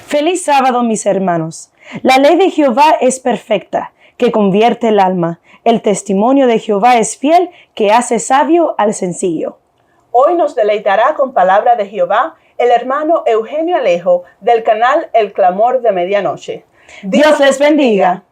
Feliz sábado, mis hermanos. La ley de Jehová es perfecta, que convierte el alma. El testimonio de Jehová es fiel, que hace sabio al sencillo. Hoy nos deleitará con palabra de Jehová el hermano Eugenio Alejo del canal El Clamor de Medianoche. Dios les bendiga.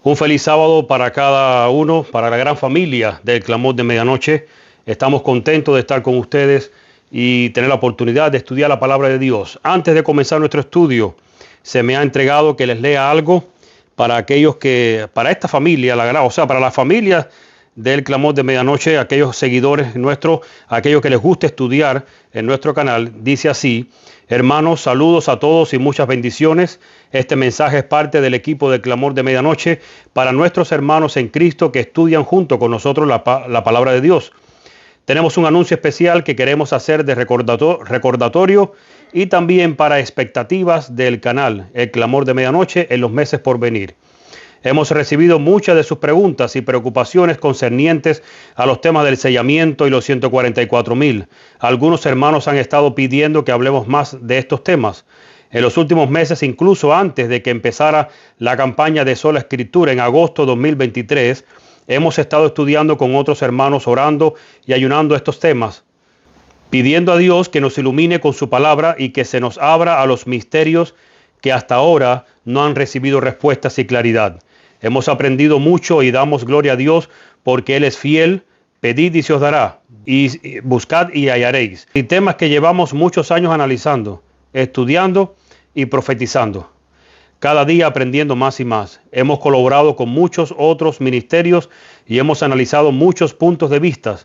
Un feliz sábado para cada uno, para la gran familia del Clamor de Medianoche. Estamos contentos de estar con ustedes y tener la oportunidad de estudiar la palabra de Dios. Antes de comenzar nuestro estudio, se me ha entregado que les lea algo para aquellos para esta familia, para la familia del Clamor de Medianoche, aquellos seguidores nuestros, aquellos que les gusta estudiar en nuestro canal. Dice así: hermanos, saludos a todos y muchas bendiciones. Este mensaje es parte del equipo del Clamor de Medianoche para nuestros hermanos en Cristo que estudian junto con nosotros la palabra de Dios. Tenemos un anuncio especial que queremos hacer de recordatorio y también para expectativas del canal El Clamor de Medianoche en los meses por venir. Hemos recibido muchas de sus preguntas y preocupaciones concernientes a los temas del sellamiento y los 144,000. Algunos hermanos han estado pidiendo que hablemos más de estos temas. En los últimos meses, incluso antes de que empezara la campaña de Sola Escritura en agosto de 2023, hemos estado estudiando con otros hermanos, orando y ayunando estos temas, pidiendo a Dios que nos ilumine con su palabra y que se nos abra a los misterios que hasta ahora no han recibido respuestas y claridad. Hemos aprendido mucho y damos gloria a Dios porque Él es fiel. Pedid y se os dará, y buscad y hallaréis. Y temas que llevamos muchos años analizando, estudiando y profetizando. Cada día aprendiendo más y más. Hemos colaborado con muchos otros ministerios y hemos analizado muchos puntos de vista.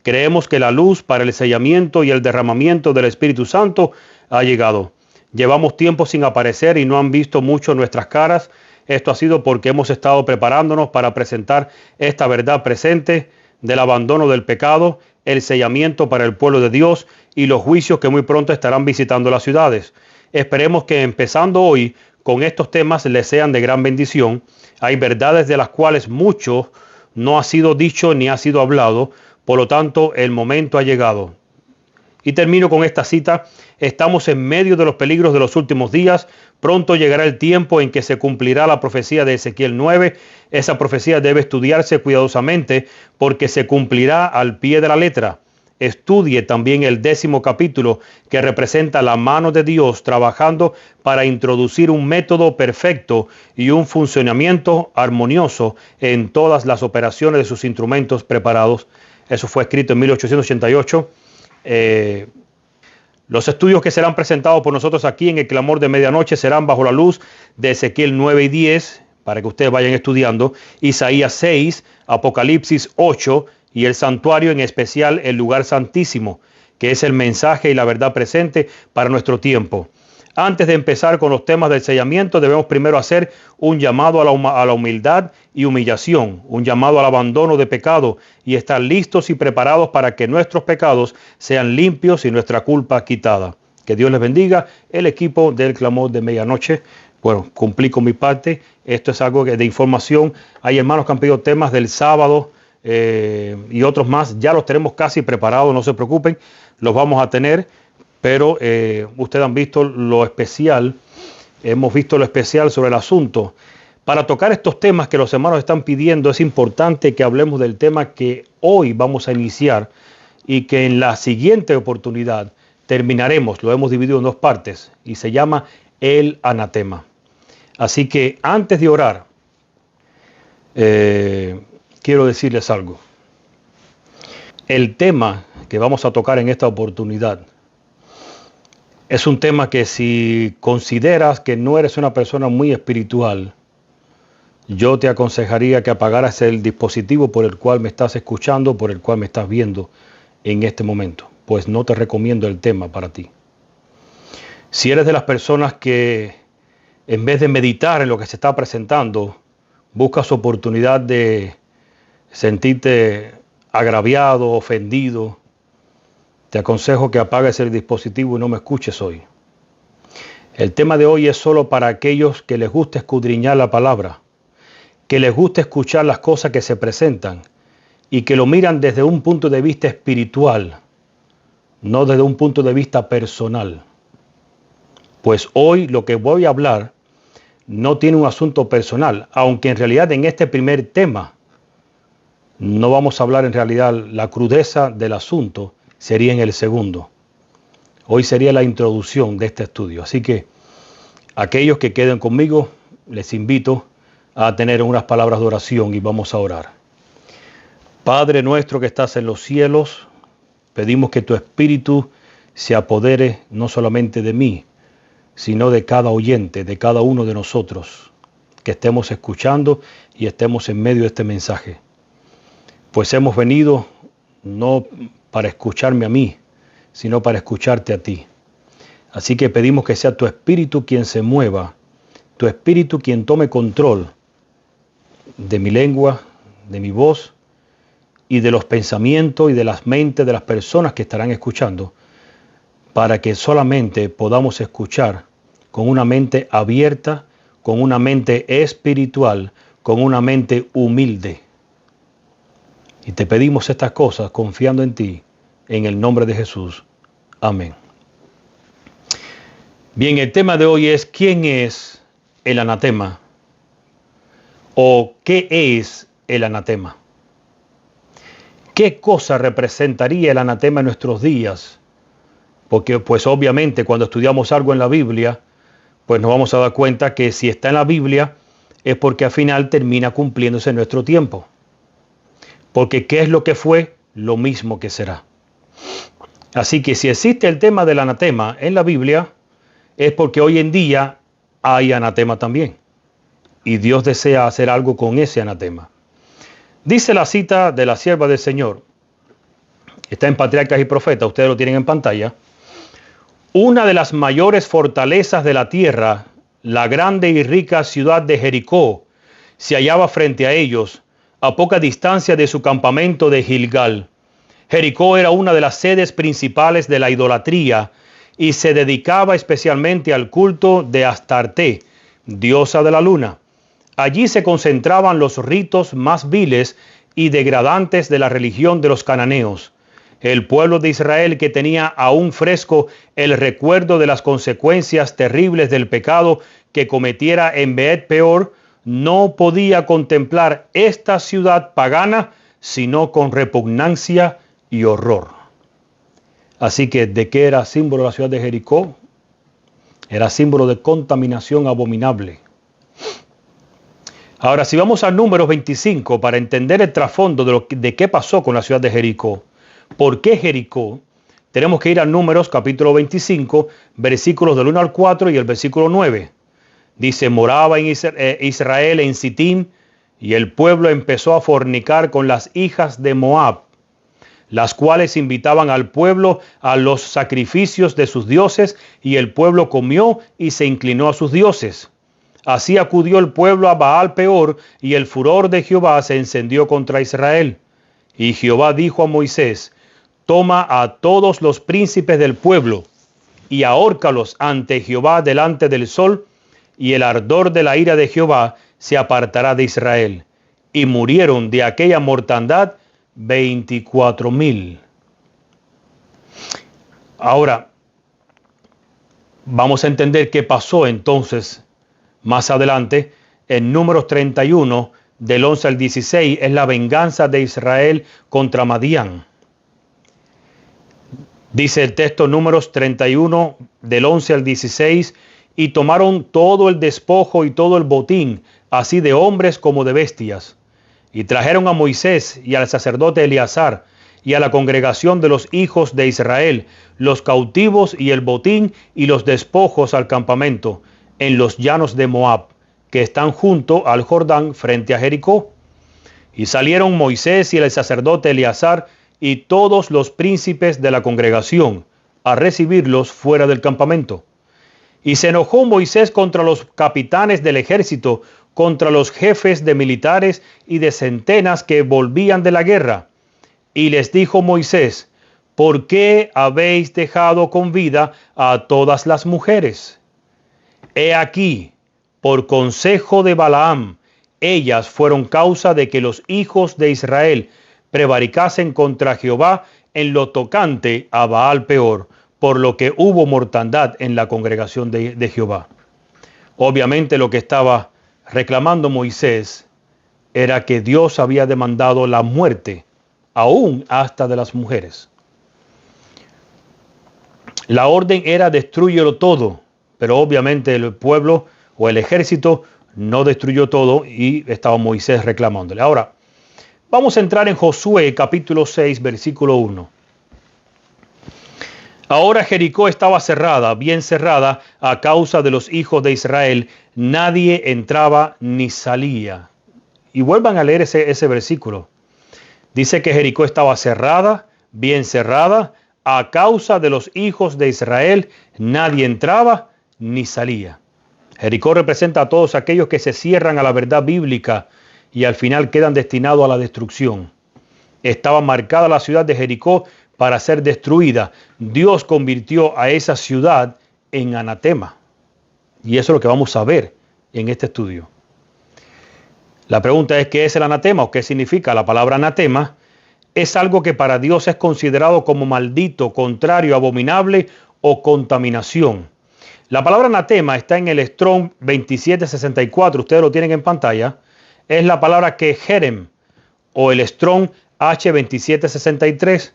Creemos que la luz para el sellamiento y el derramamiento del Espíritu Santo ha llegado. Llevamos tiempo sin aparecer y no han visto mucho nuestras caras. Esto ha sido porque hemos estado preparándonos para presentar esta verdad presente del abandono del pecado, el sellamiento para el pueblo de Dios y los juicios que muy pronto estarán visitando las ciudades. Esperemos que empezando hoy con estos temas les sean de gran bendición. Hay verdades de las cuales mucho no ha sido dicho ni ha sido hablado, por lo tanto el momento ha llegado. Y termino con esta cita: estamos en medio de los peligros de los últimos días. Pronto llegará el tiempo en que se cumplirá la profecía de Ezequiel 9. Esa profecía debe estudiarse cuidadosamente porque se cumplirá al pie de la letra. Estudie también el 10º capítulo, que representa la mano de Dios trabajando para introducir un método perfecto y un funcionamiento armonioso en todas las operaciones de sus instrumentos preparados. Eso fue escrito en 1888. Los estudios que serán presentados por nosotros aquí en El Clamor de Medianoche serán bajo la luz de Ezequiel 9 y 10, para que ustedes vayan estudiando, Isaías 6, Apocalipsis 8 y el santuario, en especial el lugar santísimo, que es el mensaje y la verdad presente para nuestro tiempo. Antes de empezar con los temas del sellamiento, debemos primero hacer un llamado a la humildad y humillación, un llamado al abandono de pecado y estar listos y preparados para que nuestros pecados sean limpios y nuestra culpa quitada. Que Dios les bendiga. El equipo del Clamor de Medianoche, bueno, cumplí con mi parte. Esto es algo de información. Hay hermanos que han pedido temas del sábado y otros más. Ya los tenemos casi preparados, no se preocupen, los vamos a tener. Pero ustedes han visto lo especial, hemos visto lo especial sobre el asunto. Para tocar estos temas que los hermanos están pidiendo, es importante que hablemos del tema que hoy vamos a iniciar y que en la siguiente oportunidad terminaremos. Lo hemos dividido en dos partes y se llama el anatema. Así que antes de orar, quiero decirles algo. El tema que vamos a tocar en esta oportunidad es un tema que, si consideras que no eres una persona muy espiritual, yo te aconsejaría que apagaras el dispositivo por el cual me estás escuchando, por el cual me estás viendo en este momento, pues no te recomiendo el tema para ti. Si eres de las personas que en vez de meditar en lo que se está presentando, buscas oportunidad de sentirte agraviado, ofendido, te aconsejo que apagues el dispositivo y no me escuches hoy. El tema de hoy es solo para aquellos que les gusta escudriñar la palabra, que les gusta escuchar las cosas que se presentan y que lo miran desde un punto de vista espiritual, no desde un punto de vista personal. Pues hoy lo que voy a hablar no tiene un asunto personal, aunque en realidad en este primer tema no vamos a hablar en realidad la crudeza del asunto, sería en el segundo. Hoy sería la introducción de este estudio. Así que aquellos que queden conmigo, les invito a tener unas palabras de oración y vamos a orar. Padre nuestro que estás en los cielos, pedimos que tu Espíritu se apodere no solamente de mí, sino de cada oyente, de cada uno de nosotros, que estemos escuchando y estemos en medio de este mensaje. Pues hemos venido no para escucharme a mí, sino para escucharte a ti. Así que pedimos que sea tu Espíritu quien se mueva, tu Espíritu quien tome control de mi lengua, de mi voz y de los pensamientos y de las mentes de las personas que estarán escuchando, para que solamente podamos escuchar con una mente abierta, con una mente espiritual, con una mente humilde. Y te pedimos estas cosas confiando en ti, en el nombre de Jesús. Amén. Bien, el tema de hoy es ¿quién es el anatema? ¿O qué es el anatema? ¿Qué cosa representaría el anatema en nuestros días? Porque pues obviamente cuando estudiamos algo en la Biblia, pues nos vamos a dar cuenta que si está en la Biblia es porque al final termina cumpliéndose en nuestro tiempo. Porque ¿qué es lo que fue? Lo mismo que será. Así que si existe el tema del anatema en la Biblia, es porque hoy en día hay anatema también. Y Dios desea hacer algo con ese anatema. Dice la cita de la sierva del Señor. Está en Patriarcas y Profetas, ustedes lo tienen en pantalla. Una de las mayores fortalezas de la tierra, la grande y rica ciudad de Jericó, se hallaba frente a ellos, a poca distancia de su campamento de Gilgal. Jericó era una de las sedes principales de la idolatría y se dedicaba especialmente al culto de Astarte, diosa de la luna. Allí se concentraban los ritos más viles y degradantes de la religión de los cananeos. El pueblo de Israel, que tenía aún fresco el recuerdo de las consecuencias terribles del pecado que cometiera en Bet Peor, no podía contemplar esta ciudad pagana sino con repugnancia y horror. Así que, ¿de qué era símbolo la ciudad de Jericó? Era símbolo de contaminación abominable. Ahora, si vamos a Números 25 para entender el trasfondo de qué pasó con la ciudad de Jericó, ¿por qué Jericó? Tenemos que ir a Números capítulo 25, versículos del 1 al 4 y el versículo 9. Dice, moraba en Israel en Sitín, y el pueblo empezó a fornicar con las hijas de Moab, las cuales invitaban al pueblo a los sacrificios de sus dioses, y el pueblo comió y se inclinó a sus dioses. Así acudió el pueblo a Baal Peor, y el furor de Jehová se encendió contra Israel. Y Jehová dijo a Moisés, toma a todos los príncipes del pueblo, y ahórcalos ante Jehová delante del sol, y el ardor de la ira de Jehová se apartará de Israel. Y murieron de aquella mortandad 24,000. Ahora, vamos a entender qué pasó entonces más adelante. En Números 31, del 11 al 16, es la venganza de Israel contra Madián. Dice el texto, Números 31, del 11 al 16, y tomaron todo el despojo y todo el botín, así de hombres como de bestias. Y trajeron a Moisés y al sacerdote Eleazar y a la congregación de los hijos de Israel, los cautivos y el botín y los despojos al campamento, en los llanos de Moab. que están junto al Jordán frente a Jericó. Y salieron Moisés y el sacerdote Eleazar y todos los príncipes de la congregación a recibirlos fuera del campamento. Y se enojó Moisés contra los capitanes del ejército, contra los jefes de militares y de centenas que volvían de la guerra. Y les dijo Moisés: ¿por qué habéis dejado con vida a todas las mujeres? He aquí, por consejo de Balaam, ellas fueron causa de que los hijos de Israel prevaricasen contra Jehová en lo tocante a Baal Peor, por lo que hubo mortandad en la congregación de Jehová. Obviamente lo que estaba reclamando Moisés era que Dios había demandado la muerte, aún hasta de las mujeres. La orden era destrúyelo todo, pero obviamente el pueblo o el ejército no destruyó todo y estaba Moisés reclamándole. Ahora, vamos a entrar en Josué capítulo 6, versículo 1. Ahora Jericó estaba cerrada, bien cerrada, a causa de los hijos de Israel. Nadie entraba ni salía. Y vuelvan a leer ese versículo. Dice que Jericó estaba cerrada, bien cerrada, a causa de los hijos de Israel. Nadie entraba ni salía. Jericó representa a todos aquellos que se cierran a la verdad bíblica y al final quedan destinados a la destrucción. Estaba marcada la ciudad de Jericó para ser destruida. Dios convirtió a esa ciudad en anatema. Y eso es lo que vamos a ver en este estudio. La pregunta es: ¿qué es el anatema o qué significa? La palabra anatema es algo que para Dios es considerado como maldito, contrario, abominable o contaminación. La palabra anatema está en el Strong 2764, ustedes lo tienen en pantalla. Es la palabra kejerem o el Strong H2763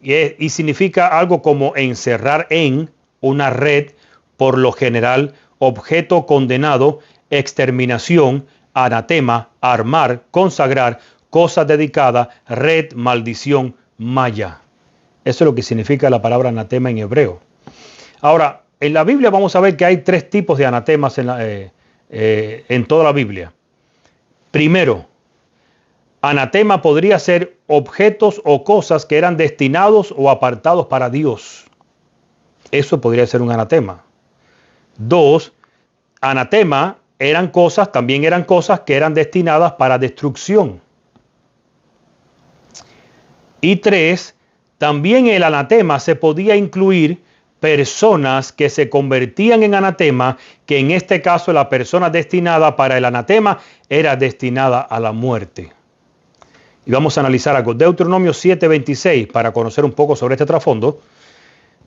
y significa algo como encerrar en una red, por lo general, objeto condenado, exterminación, anatema, armar, consagrar, cosa dedicada, red, maldición, maya. Eso es lo que significa la palabra anatema en hebreo. Ahora, en la Biblia vamos a ver que hay tres tipos de anatemas en toda la Biblia. Primero, anatema podría ser objetos o cosas que eran destinados o apartados para Dios. Eso podría ser un anatema. Dos, anatema también eran cosas que eran destinadas para destrucción. Y tres, también el anatema se podía incluir personas que se convertían en anatema, que en este caso la persona destinada para el anatema era destinada a la muerte. Y vamos a analizar algo. Deuteronomio 7:26, para conocer un poco sobre este trasfondo.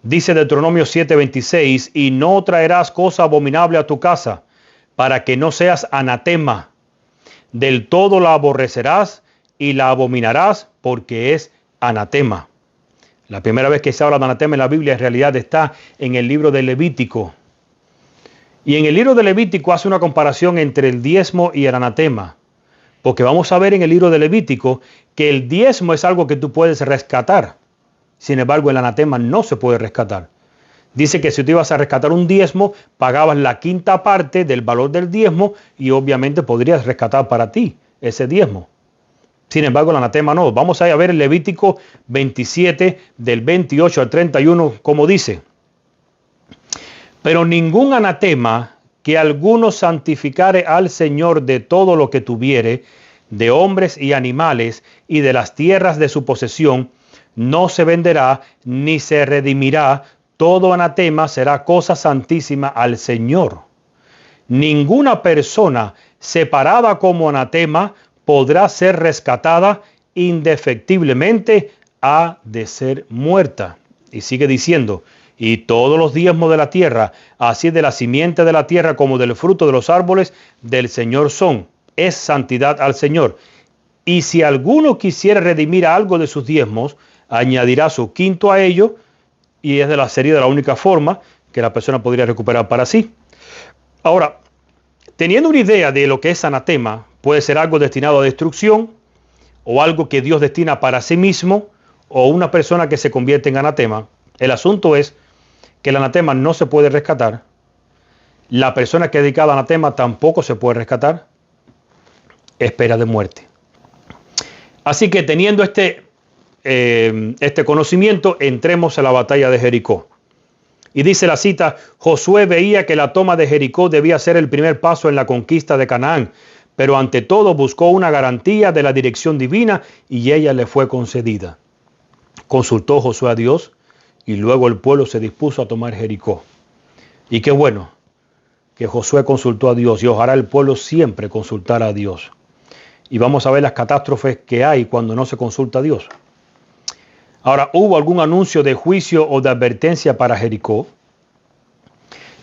Dice Deuteronomio 7:26: y no traerás cosa abominable a tu casa, para que no seas anatema. Del todo la aborrecerás y la abominarás, porque es anatema. La primera vez que se habla de anatema en la Biblia en realidad está en el libro de Levítico. Y en el libro de Levítico hace una comparación entre el diezmo y el anatema. Porque vamos a ver en el libro de Levítico que el diezmo es algo que tú puedes rescatar. Sin embargo, el anatema no se puede rescatar. Dice que si tú ibas a rescatar un diezmo, pagabas la quinta parte del valor del diezmo y obviamente podrías rescatar para ti ese diezmo. Sin embargo, el anatema no. Vamos a ver el Levítico 27, del 28 al 31, como dice: pero ningún anatema que alguno santificare al Señor de todo lo que tuviere, de hombres y animales, y de las tierras de su posesión, no se venderá ni se redimirá. Todo anatema será cosa santísima al Señor. Ninguna persona separada como anatema podrá ser rescatada, indefectiblemente ha de ser muerta. Y sigue diciendo: y todos los diezmos de la tierra, así de la simiente de la tierra como del fruto de los árboles, del Señor son. Es santidad al Señor. Y si alguno quisiera redimir algo de sus diezmos, añadirá su quinto a ello, y sería de la única forma que la persona podría recuperar para sí. Ahora, teniendo una idea de lo que es anatema, puede ser algo destinado a destrucción, o algo que Dios destina para sí mismo, o una persona que se convierte en anatema. El asunto es que el anatema no se puede rescatar. La persona que es dedicada al anatema tampoco se puede rescatar. Es pena de muerte. Así que teniendo este conocimiento, entremos a la batalla de Jericó. Y dice la cita: Josué veía que la toma de Jericó debía ser el primer paso en la conquista de Canaán, pero ante todo buscó una garantía de la dirección divina y ella le fue concedida. Consultó Josué a Dios y luego el pueblo se dispuso a tomar Jericó. Y qué bueno que Josué consultó a Dios, y ojalá el pueblo siempre consultara a Dios. Y vamos a ver las catástrofes que hay cuando no se consulta a Dios. Ahora, ¿hubo algún anuncio de juicio o de advertencia para Jericó?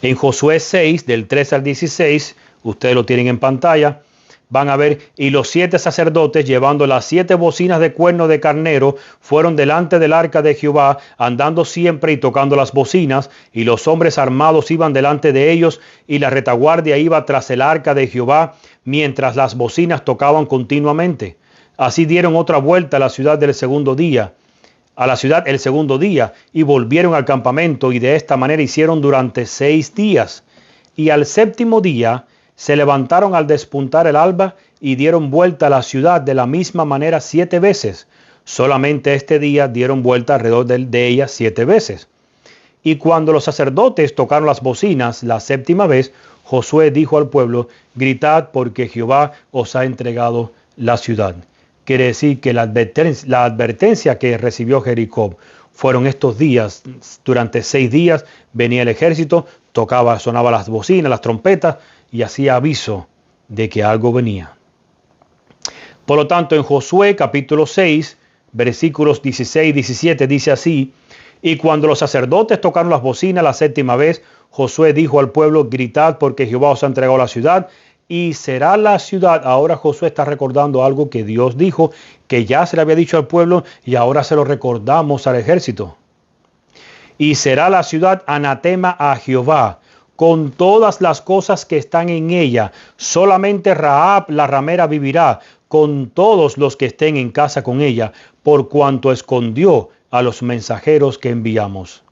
En Josué 6, del 13 al 16, ustedes lo tienen en pantalla, van a ver: y los 7 sacerdotes, llevando las 7 bocinas de cuerno de carnero, fueron delante del arca de Jehová, andando siempre y tocando las bocinas, y los hombres armados iban delante de ellos, y la retaguardia iba tras el arca de Jehová, mientras las bocinas tocaban continuamente. Así dieron otra vuelta a la ciudad el segundo día, y volvieron al campamento, y de esta manera hicieron durante 6 días. Y al 7º día se levantaron al despuntar el alba y dieron vuelta a la ciudad de la misma manera 7 veces. Solamente este día dieron vuelta alrededor de ella 7 veces. Y cuando los sacerdotes tocaron las bocinas la 7ª vez, Josué dijo al pueblo: gritad, porque Jehová os ha entregado la ciudad. Quiere decir que la advertencia que recibió Jericó fueron estos días. Durante 6 días venía el ejército, sonaba las bocinas, las trompetas, y hacía aviso de que algo venía. Por lo tanto, en Josué capítulo 6, versículos 16 y 17 dice así: y cuando los sacerdotes tocaron las bocinas la 7ª vez, Josué dijo al pueblo: gritad, porque Jehová os ha entregado la ciudad, y será la ciudad. Ahora Josué está recordando algo que Dios dijo, que ya se le había dicho al pueblo, y ahora se lo recordamos al ejército. Y será la ciudad anatema a Jehová, con todas las cosas que están en ella. Solamente Rahab la ramera vivirá, con todos los que estén en casa con ella, por cuanto escondió a los mensajeros que enviamos.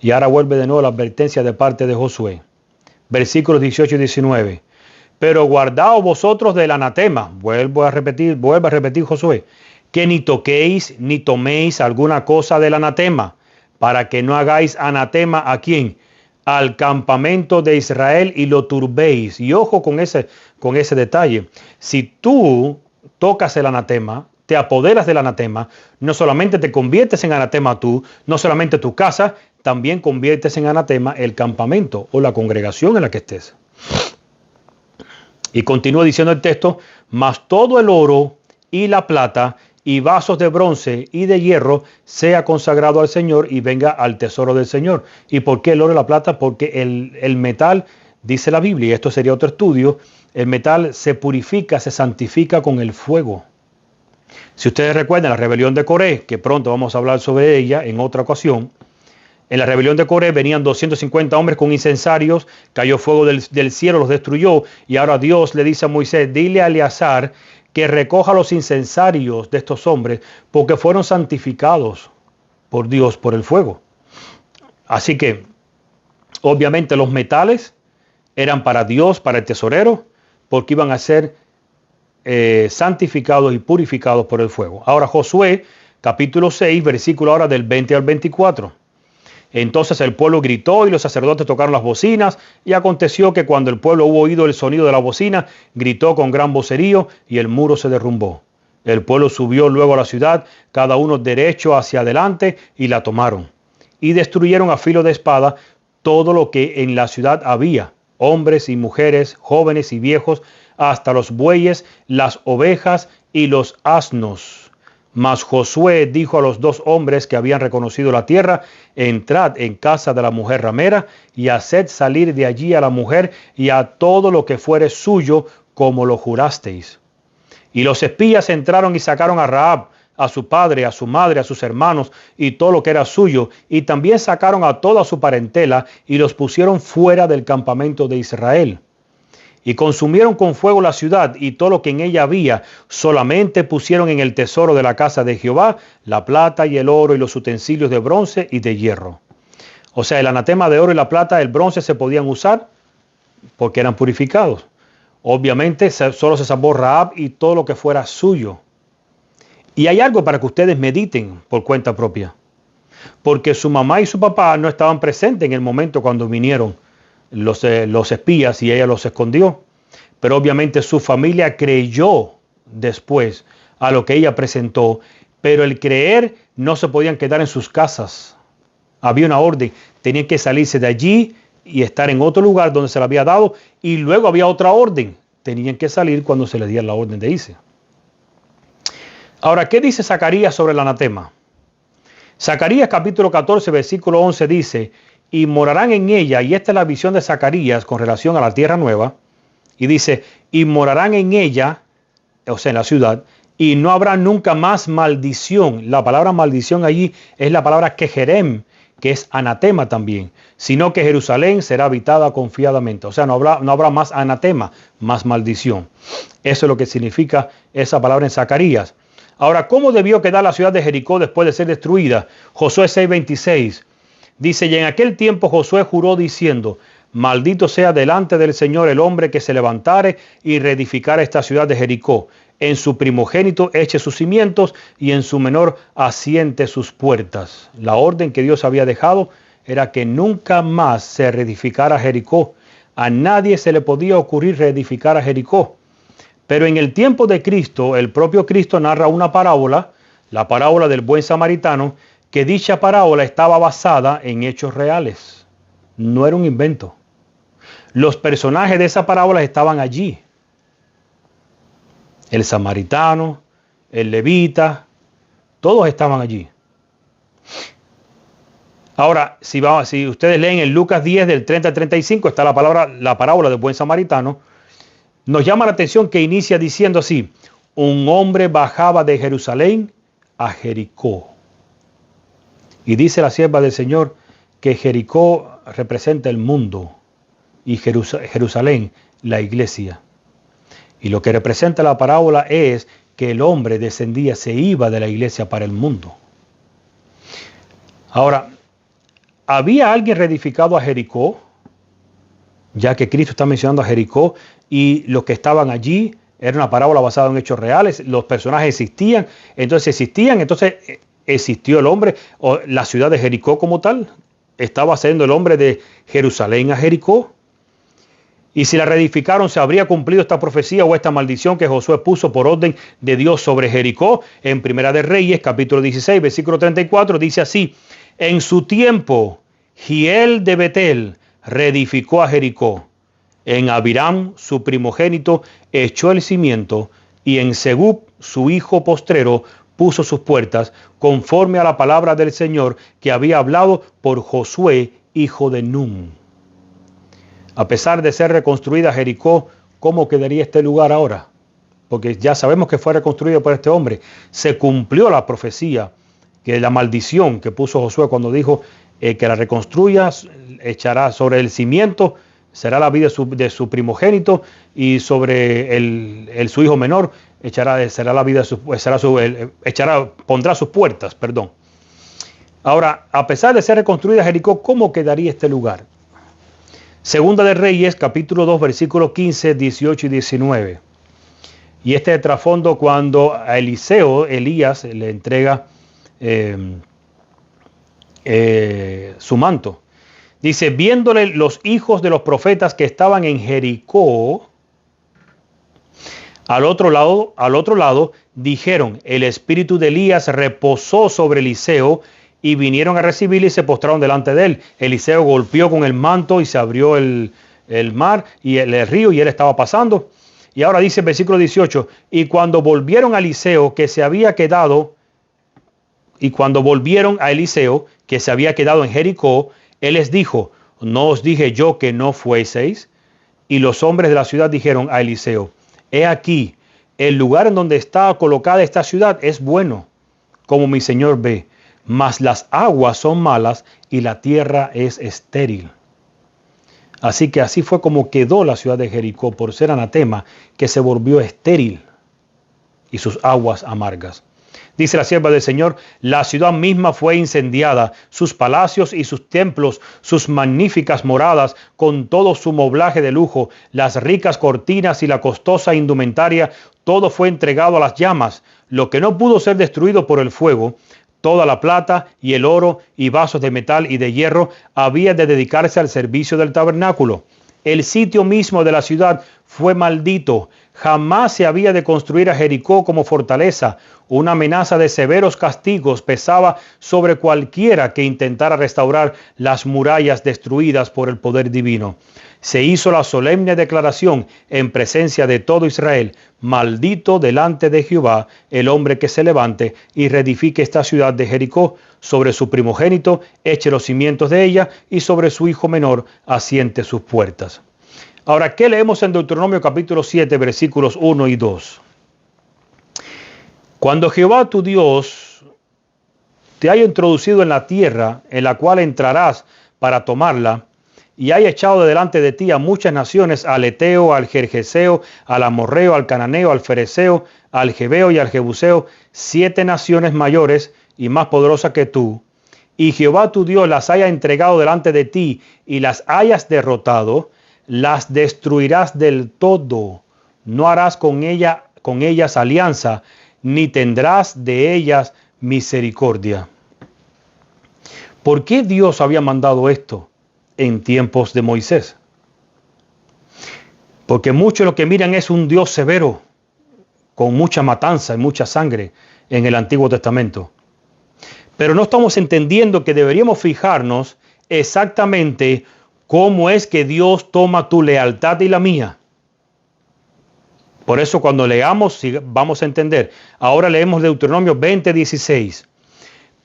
Y ahora vuelve de nuevo la advertencia de parte de Josué. Versículos 18 y 19. Pero guardaos vosotros del anatema. Vuelve a repetir Josué. Que ni toquéis ni toméis alguna cosa del anatema, para que no hagáis anatema ¿a quién? Al campamento de Israel y lo turbéis. Y ojo con ese detalle. Si tú tocas el anatema, te apoderas del anatema, no solamente te conviertes en anatema tú, no solamente tu casa, también conviertes en anatema el campamento o la congregación en la que estés. Y continúa diciendo el texto: mas todo el oro y la plata y vasos de bronce y de hierro sea consagrado al Señor y venga al tesoro del Señor. ¿Y por qué el oro y la plata? Porque el metal, dice la Biblia, y esto sería otro estudio, el metal se purifica, se santifica con el fuego. Si ustedes recuerdan la rebelión de Coré, que pronto vamos a hablar sobre ella en otra ocasión, en la rebelión de Coré venían 250 hombres con incensarios, cayó fuego del cielo, los destruyó, y ahora Dios le dice a Moisés: dile a Eleazar que recoja los incensarios de estos hombres, porque fueron santificados por Dios por el fuego. Así que, obviamente, los metales eran para Dios, para el tesorero, porque iban a ser santificados y purificados por el fuego. Ahora Josué, capítulo 6, versículo ahora del 20 al 24. Entonces el pueblo gritó y los sacerdotes tocaron las bocinas, y aconteció que cuando el pueblo hubo oído el sonido de la bocina, gritó con gran vocerío, y el muro se derrumbó. El pueblo subió luego a la ciudad, cada uno derecho hacia adelante, y la tomaron. Y destruyeron a filo de espada todo lo que en la ciudad había, hombres y mujeres, jóvenes y viejos, hasta los bueyes, las ovejas y los asnos. Mas Josué dijo a los 2 hombres que habían reconocido la tierra: entrad en casa de la mujer ramera, y haced salir de allí a la mujer y a todo lo que fuere suyo, como lo jurasteis. Y los espías entraron y sacaron a Rahab, a su padre, a su madre, a sus hermanos, y todo lo que era suyo, y también sacaron a toda su parentela, y los pusieron fuera del campamento de Israel. Y consumieron con fuego la ciudad y todo lo que en ella había. Solamente pusieron en el tesoro de la casa de Jehová la plata y el oro y los utensilios de bronce y de hierro. O sea, el anatema de oro y la plata, el bronce se podían usar porque eran purificados. Obviamente solo se salvó Rahab y todo lo que fuera suyo. Y hay algo para que ustedes mediten por cuenta propia. Porque su mamá y su papá no estaban presentes en el momento cuando vinieron los espías y ella los escondió. Pero obviamente su familia creyó después a lo que ella presentó. Pero el creer no se podían quedar en sus casas. Había una orden. Tenían que salirse de allí y estar en otro lugar donde se le había dado. Y luego había otra orden. Tenían que salir cuando se les diera la orden de irse. Ahora, ¿qué dice Zacarías sobre el anatema? Zacarías capítulo 14, versículo 11 dice, y morarán en ella, y esta es la visión de Zacarías con relación a la tierra nueva, y dice, y morarán en ella, o sea, en la ciudad, y no habrá nunca más maldición. La palabra maldición allí es la palabra kejerem, que es anatema también, sino que Jerusalén será habitada confiadamente. O sea, no habrá más anatema, más maldición. Eso es lo que significa esa palabra en Zacarías. Ahora, ¿cómo debió quedar la ciudad de Jericó después de ser destruida? Josué 6:26 dice, y en aquel tiempo Josué juró diciendo, maldito sea delante del Señor el hombre que se levantare y reedificare esta ciudad de Jericó. En su primogénito eche sus cimientos y en su menor asiente sus puertas. La orden que Dios había dejado era que nunca más se reedificara Jericó. A nadie se le podía ocurrir reedificar a Jericó. Pero en el tiempo de Cristo, el propio Cristo narra una parábola, la parábola del buen samaritano, que dicha parábola estaba basada en hechos reales. No era un invento. Los personajes de esa parábola estaban allí. El samaritano, el levita, todos estaban allí. Ahora, si ustedes leen en Lucas 10 del 30 al 35, está la parábola del buen samaritano. Nos llama la atención que inicia diciendo así, un hombre bajaba de Jerusalén a Jericó. Y dice la sierva del Señor que Jericó representa el mundo y Jerusalén la iglesia. Y lo que representa la parábola es que el hombre descendía, se iba de la iglesia para el mundo. Ahora, ¿había alguien reedificado a Jericó? Ya que Cristo está mencionando a Jericó y los que estaban allí, era una parábola basada en hechos reales, los personajes existían, entonces existió el hombre, o la ciudad de Jericó como tal, estaba siendo el hombre de Jerusalén a Jericó. Y si la reedificaron, ¿se habría cumplido esta profecía o esta maldición que Josué puso por orden de Dios sobre Jericó? En Primera de Reyes, capítulo 16, versículo 34, dice así, en su tiempo, Giel de Betel reedificó a Jericó. En Abiram, su primogénito, echó el cimiento, y en Segub, su hijo postrero, puso sus puertas, conforme a la palabra del Señor que había hablado por Josué, hijo de Nun. A pesar de ser reconstruida Jericó, ¿cómo quedaría este lugar ahora? Porque ya sabemos que fue reconstruido por este hombre. Se cumplió la profecía, que la maldición que puso Josué cuando dijo que la reconstruya, echará sobre el cimiento, será la vida de su primogénito, y sobre su hijo menor pondrá sus puertas, perdón. Ahora, a pesar de ser reconstruida Jericó, ¿cómo quedaría este lugar? Segunda de Reyes, capítulo 2, versículos 15, 18 y 19. Y este es el trasfondo cuando a Elías le entrega su manto. Dice, viéndole los hijos de los profetas que estaban en Jericó, al otro lado, dijeron, el espíritu de Elías reposó sobre Eliseo, y vinieron a recibirle y se postraron delante de él. Eliseo golpeó con el manto y se abrió el mar y el río, y él estaba pasando. Y ahora dice el versículo 18, y cuando volvieron a Eliseo que se había quedado en Jericó, él les dijo, ¿no os dije yo que no fueseis? Y los hombres de la ciudad dijeron a Eliseo, he aquí, el lugar en donde está colocada esta ciudad es bueno, como mi señor ve, mas las aguas son malas y la tierra es estéril. Así que así fue como quedó la ciudad de Jericó, por ser anatema, que se volvió estéril y sus aguas amargas. Dice la sierva del Señor, la ciudad misma fue incendiada, sus palacios y sus templos, sus magníficas moradas, con todo su moblaje de lujo, las ricas cortinas y la costosa indumentaria, todo fue entregado a las llamas. Lo que no pudo ser destruido por el fuego, toda la plata y el oro y vasos de metal y de hierro, había de dedicarse al servicio del tabernáculo. El sitio mismo de la ciudad fue maldito. Jamás se había de construir a Jericó como fortaleza. Una amenaza de severos castigos pesaba sobre cualquiera que intentara restaurar las murallas destruidas por el poder divino. Se hizo la solemne declaración en presencia de todo Israel: maldito delante de Jehová el hombre que se levante y reedifique esta ciudad de Jericó. Sobre su primogénito eche los cimientos de ella, y sobre su hijo menor asiente sus puertas. Ahora, ¿qué leemos en Deuteronomio capítulo 7, versículos 1 y 2? Cuando Jehová tu Dios te haya introducido en la tierra en la cual entrarás para tomarla, y haya echado de delante de ti a muchas naciones, al Eteo, al Gergeseo, al Amorreo, al Cananeo, al Fereceo, al Jebeo y al Jebuseo, 7 naciones mayores y más poderosas que tú, y Jehová tu Dios las haya entregado delante de ti y las hayas derrotado, las destruirás del todo. No harás con ellas alianza, ni tendrás de ellas misericordia. ¿Por qué Dios había mandado esto en tiempos de Moisés? Porque muchos lo que miran es un Dios severo, con mucha matanza y mucha sangre en el Antiguo Testamento. Pero no estamos entendiendo que deberíamos fijarnos exactamente cómo es que Dios toma tu lealtad y la mía. Por eso cuando leamos vamos a entender. Ahora leemos Deuteronomio 20:16.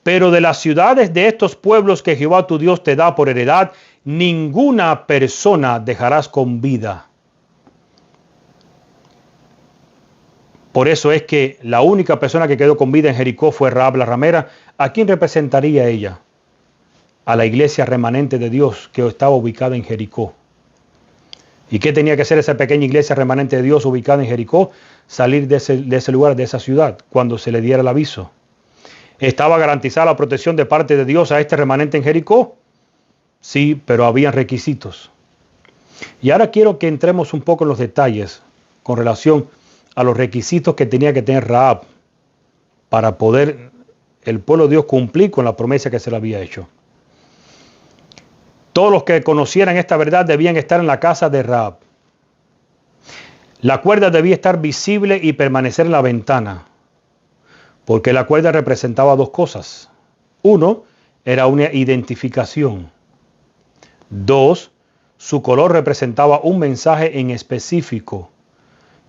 Pero de las ciudades de estos pueblos que Jehová tu Dios te da por heredad, ninguna persona dejarás con vida. Por eso es que la única persona que quedó con vida en Jericó fue Rahab la ramera. ¿A quién representaría ella? A la iglesia remanente de Dios que estaba ubicada en Jericó. ¿Y qué tenía que hacer esa pequeña iglesia remanente de Dios ubicada en Jericó? Salir de ese lugar, de esa ciudad, cuando se le diera el aviso. ¿Estaba garantizada la protección de parte de Dios a este remanente en Jericó? Sí, pero había requisitos. Y ahora quiero que entremos un poco en los detalles con relación a los requisitos que tenía que tener Rahab para poder el pueblo de Dios cumplir con la promesa que se le había hecho. Todos los que conocieran esta verdad debían estar en la casa de Rahab. La cuerda debía estar visible y permanecer en la ventana, porque la cuerda representaba 2 cosas. 1, era una identificación. 2, su color representaba un mensaje en específico.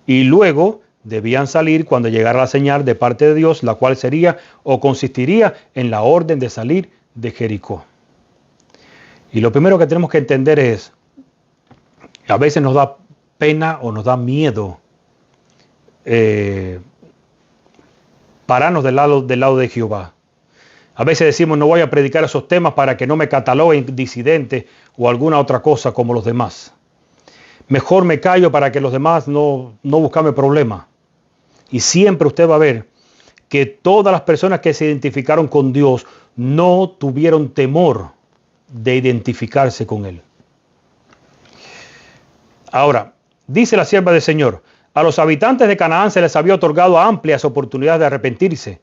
Y luego debían salir cuando llegara la señal de parte de Dios, la cual sería o consistiría en la orden de salir de Jericó. Y lo primero que tenemos que entender es, a veces nos da pena o nos da miedo pararnos del lado de Jehová. A veces decimos, no voy a predicar esos temas para que no me cataloguen disidente o alguna otra cosa como los demás. Mejor me callo para que los demás no buscarme problemas. Y siempre usted va a ver que todas las personas que se identificaron con Dios no tuvieron temor de identificarse con Él. Ahora, dice la sierva del Señor, a los habitantes de Canaán se les había otorgado amplias oportunidades de arrepentirse.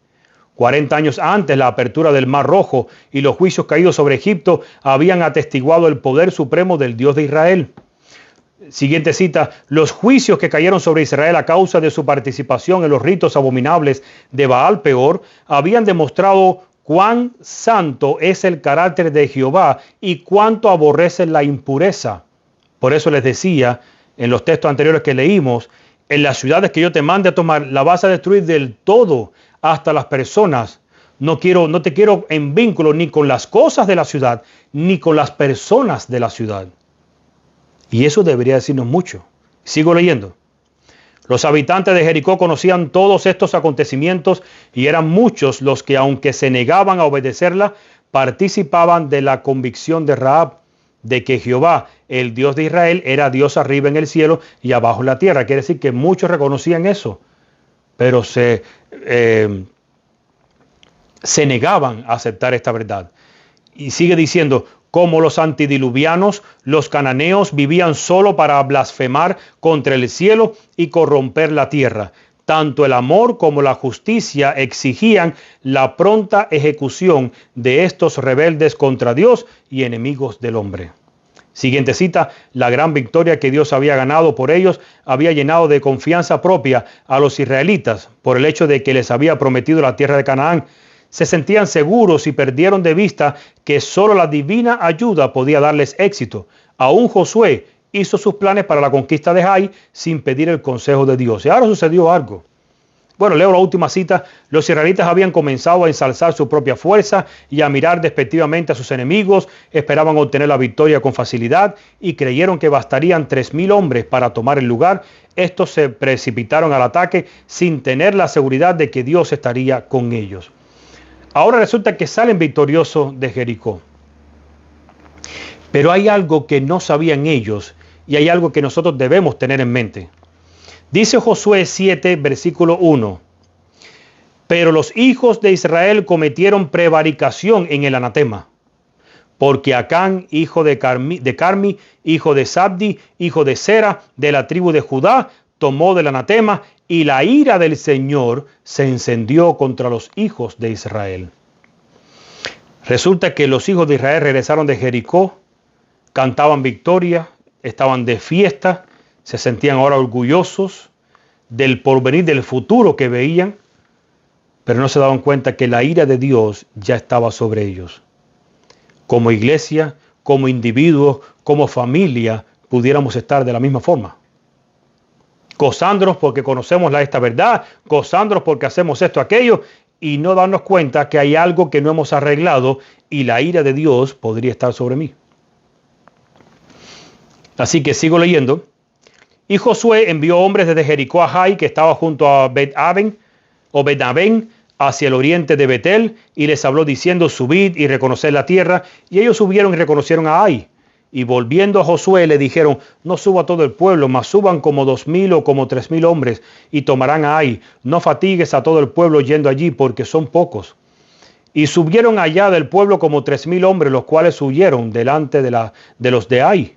40 años antes, la apertura del Mar Rojo y los juicios caídos sobre Egipto habían atestiguado el poder supremo del Dios de Israel. Siguiente cita, los juicios que cayeron sobre Israel a causa de su participación en los ritos abominables de Baal Peor habían demostrado cuán santo es el carácter de Jehová y cuánto aborrece la impureza. Por eso les decía en los textos anteriores que leímos, en las ciudades que yo te mande a tomar, la vas a destruir del todo, hasta las personas. No te quiero en vínculo ni con las cosas de la ciudad, ni con las personas de la ciudad. Y eso debería decirnos mucho. Sigo leyendo. Los habitantes de Jericó conocían todos estos acontecimientos y eran muchos los que, aunque se negaban a obedecerla, participaban de la convicción de Rahab de que Jehová, el Dios de Israel, era Dios arriba en el cielo y abajo en la tierra. Quiere decir que muchos reconocían eso, pero se se negaban a aceptar esta verdad. Y sigue diciendo, como los antidiluvianos, los cananeos vivían solo para blasfemar contra el cielo y corromper la tierra. Tanto el amor como la justicia exigían la pronta ejecución de estos rebeldes contra Dios y enemigos del hombre. Siguiente cita, la gran victoria que Dios había ganado por ellos había llenado de confianza propia a los israelitas por el hecho de que les había prometido la tierra de Canaán. Se sentían seguros y perdieron de vista que solo la divina ayuda podía darles éxito. Aún Josué hizo sus planes para la conquista de Ai sin pedir el consejo de Dios. Y ahora sucedió algo. Bueno, leo la última cita. Los israelitas habían comenzado a ensalzar su propia fuerza y a mirar despectivamente a sus enemigos. Esperaban obtener la victoria con facilidad y creyeron que bastarían 3,000 hombres para tomar el lugar. Estos se precipitaron al ataque sin tener la seguridad de que Dios estaría con ellos. Ahora resulta que salen victoriosos de Jericó. Pero hay algo que no sabían ellos y hay algo que nosotros debemos tener en mente. Dice Josué 7, versículo 1. Pero los hijos de Israel cometieron prevaricación en el anatema, porque Acán, hijo de Carmi, hijo de Sabdi, hijo de Sera, de la tribu de Judá, tomó del anatema, y la ira del Señor se encendió contra los hijos de Israel. Resulta que los hijos de Israel regresaron de Jericó, cantaban victoria, estaban de fiesta, se sentían ahora orgullosos del porvenir, del futuro que veían, pero no se daban cuenta que la ira de Dios ya estaba sobre ellos. Como iglesia, como individuos, como familia, pudiéramos estar de la misma forma. Gozándonos porque conocemos esta verdad, gozándonos porque hacemos esto, aquello, y no darnos cuenta que hay algo que no hemos arreglado y la ira de Dios podría estar sobre mí. Así que sigo leyendo. Y Josué envió hombres desde Jericó a Jai, que estaba junto a Bet-Aven, hacia el oriente de Betel, y les habló diciendo, subid y reconoced la tierra. Y ellos subieron y reconocieron a Ai. Y volviendo a Josué le dijeron, no suba todo el pueblo, mas suban como 2,000 o como 3,000 hombres, y tomarán a Ai. No fatigues a todo el pueblo yendo allí, porque son pocos. Y subieron allá del pueblo como 3,000 hombres, los cuales huyeron delante de los de Ai.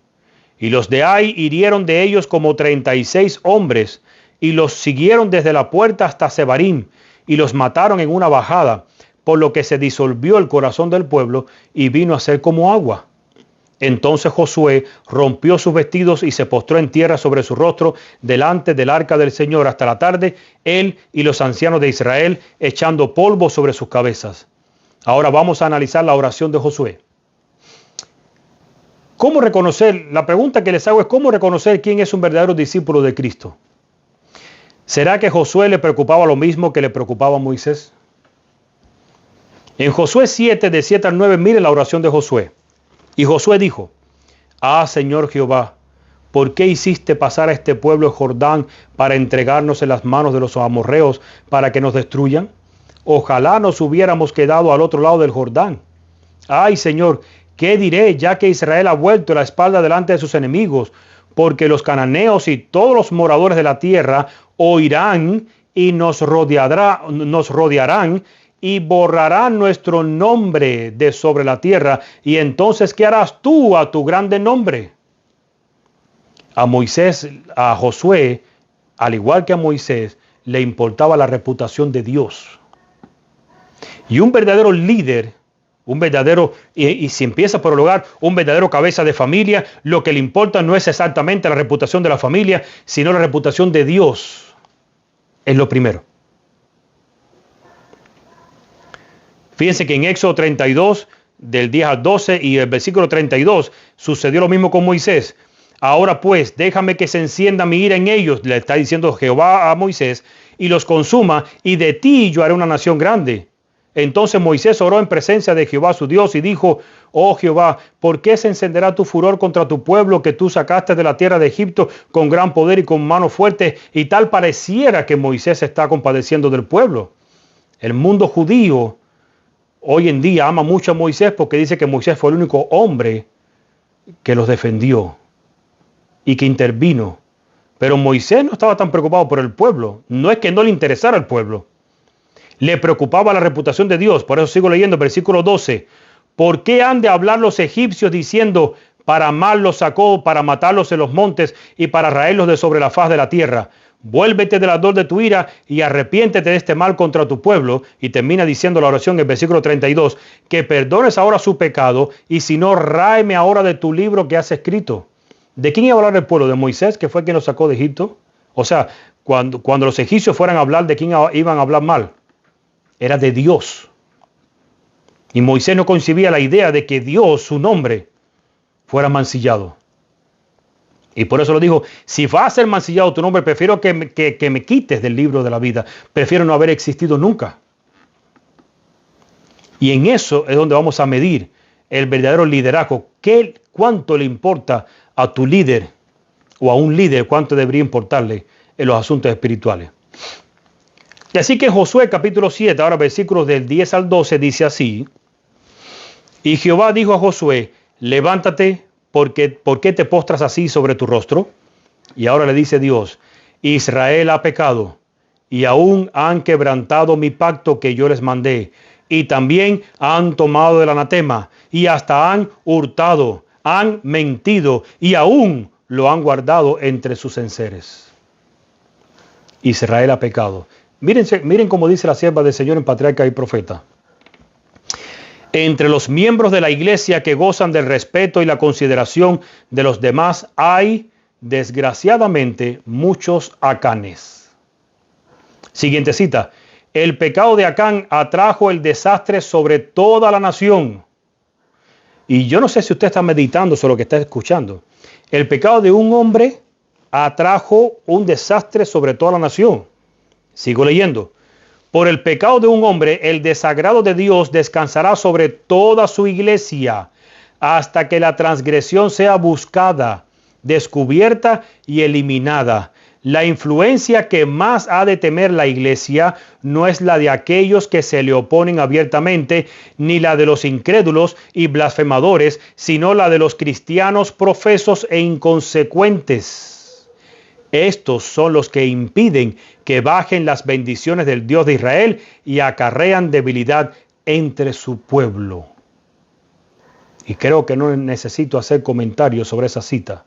Y los de Ai hirieron de ellos como 36 hombres, y los siguieron desde la puerta hasta Sebarim, y los mataron en una bajada, por lo que se disolvió el corazón del pueblo, y vino a ser como agua. Entonces Josué rompió sus vestidos y se postró en tierra sobre su rostro delante del arca del Señor hasta la tarde, él y los ancianos de Israel, echando polvo sobre sus cabezas. Ahora vamos a analizar la oración de Josué. ¿Cómo reconocer? La pregunta que les hago es ¿cómo reconocer quién es un verdadero discípulo de Cristo? ¿Será que Josué le preocupaba lo mismo que le preocupaba a Moisés? En Josué 7, de 7 al 9, mire la oración de Josué. Y Josué dijo, Señor Jehová, ¿por qué hiciste pasar a este pueblo el Jordán para entregarnos en las manos de los amorreos para que nos destruyan? Ojalá nos hubiéramos quedado al otro lado del Jordán. Señor, ¿qué diré ya que Israel ha vuelto la espalda delante de sus enemigos? Porque los cananeos y todos los moradores de la tierra oirán y nos rodearán y borrarán nuestro nombre de sobre la tierra. Y entonces, ¿qué harás tú a tu grande nombre? A Josué, al igual que a Moisés, le importaba la reputación de Dios. Y un verdadero líder, y si empieza por el hogar, un verdadero cabeza de familia, lo que le importa no es exactamente la reputación de la familia, sino la reputación de Dios. Es lo primero. Fíjense que en Éxodo 32, del 10 al 12 y el versículo 32, sucedió lo mismo con Moisés. Ahora pues, déjame que se encienda mi ira en ellos, le está diciendo Jehová a Moisés, y los consuma, y de ti yo haré una nación grande. Entonces Moisés oró en presencia de Jehová su Dios y dijo, oh Jehová, ¿por qué se encenderá tu furor contra tu pueblo que tú sacaste de la tierra de Egipto con gran poder y con mano fuerte? Y tal pareciera que Moisés está compadeciendo del pueblo. El mundo judío hoy en día ama mucho a Moisés porque dice que Moisés fue el único hombre que los defendió y que intervino. Pero Moisés no estaba tan preocupado por el pueblo. No es que no le interesara el pueblo. Le preocupaba la reputación de Dios. Por eso sigo leyendo, versículo 12. ¿Por qué han de hablar los egipcios diciendo, para mal los sacó, para matarlos en los montes y para raerlos de sobre la faz de la tierra? Vuélvete del ardor de tu ira y arrepiéntete de este mal contra tu pueblo. Y termina diciendo la oración en el versículo 32, que perdones ahora su pecado y si no, ráeme ahora de tu libro que has escrito. ¿De quién iba a hablar el pueblo? ¿De Moisés, que fue quien los sacó de Egipto? O sea, cuando los egipcios fueran a hablar, ¿de quién iban a hablar mal? Era de Dios. Y Moisés no concebía la idea de que Dios, su nombre, fuera mancillado. Y por eso lo dijo, si va a ser mancillado tu nombre, prefiero que me quites del libro de la vida. Prefiero no haber existido nunca. Y en eso es donde vamos a medir el verdadero liderazgo. ¿Cuánto le importa a tu líder o a un líder? ¿Cuánto debería importarle en los asuntos espirituales? Y así que en Josué capítulo 7, ahora versículos del 10 al 12, dice así. Y Jehová dijo a Josué, levántate, ¿por qué te postras así sobre tu rostro? Y ahora le dice Dios, Israel ha pecado y aún han quebrantado mi pacto que yo les mandé. Y también han tomado el anatema y hasta han hurtado, han mentido y aún lo han guardado entre sus enseres. Israel ha pecado. Miren cómo dice la sierva del Señor en Patriarca y Profeta. Entre los miembros de la iglesia que gozan del respeto y la consideración de los demás hay, desgraciadamente, muchos acanes. Siguiente cita. El pecado de Acán atrajo el desastre sobre toda la nación. Y yo no sé si usted está meditando sobre lo que está escuchando. El pecado de un hombre atrajo un desastre sobre toda la nación. Sigo leyendo. Por el pecado de un hombre, el desagrado de Dios descansará sobre toda su iglesia, hasta que la transgresión sea buscada, descubierta y eliminada. La influencia que más ha de temer la iglesia no es la de aquellos que se le oponen abiertamente, ni la de los incrédulos y blasfemadores, sino la de los cristianos profesos e inconsecuentes. Estos son los que impiden que bajen las bendiciones del Dios de Israel y acarrean debilidad entre su pueblo. Y creo que no necesito hacer comentarios sobre esa cita,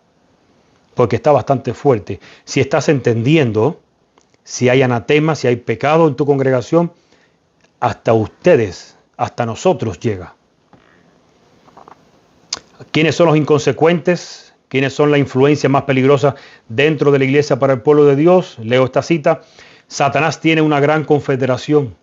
porque está bastante fuerte. Si estás entendiendo, si hay anatema, si hay pecado en tu congregación, hasta ustedes, hasta nosotros llega. ¿Quiénes son los inconsecuentes? ¿Quiénes son la influencia más peligrosa dentro de la iglesia para el pueblo de Dios? Leo esta cita. Satanás tiene una gran confederación,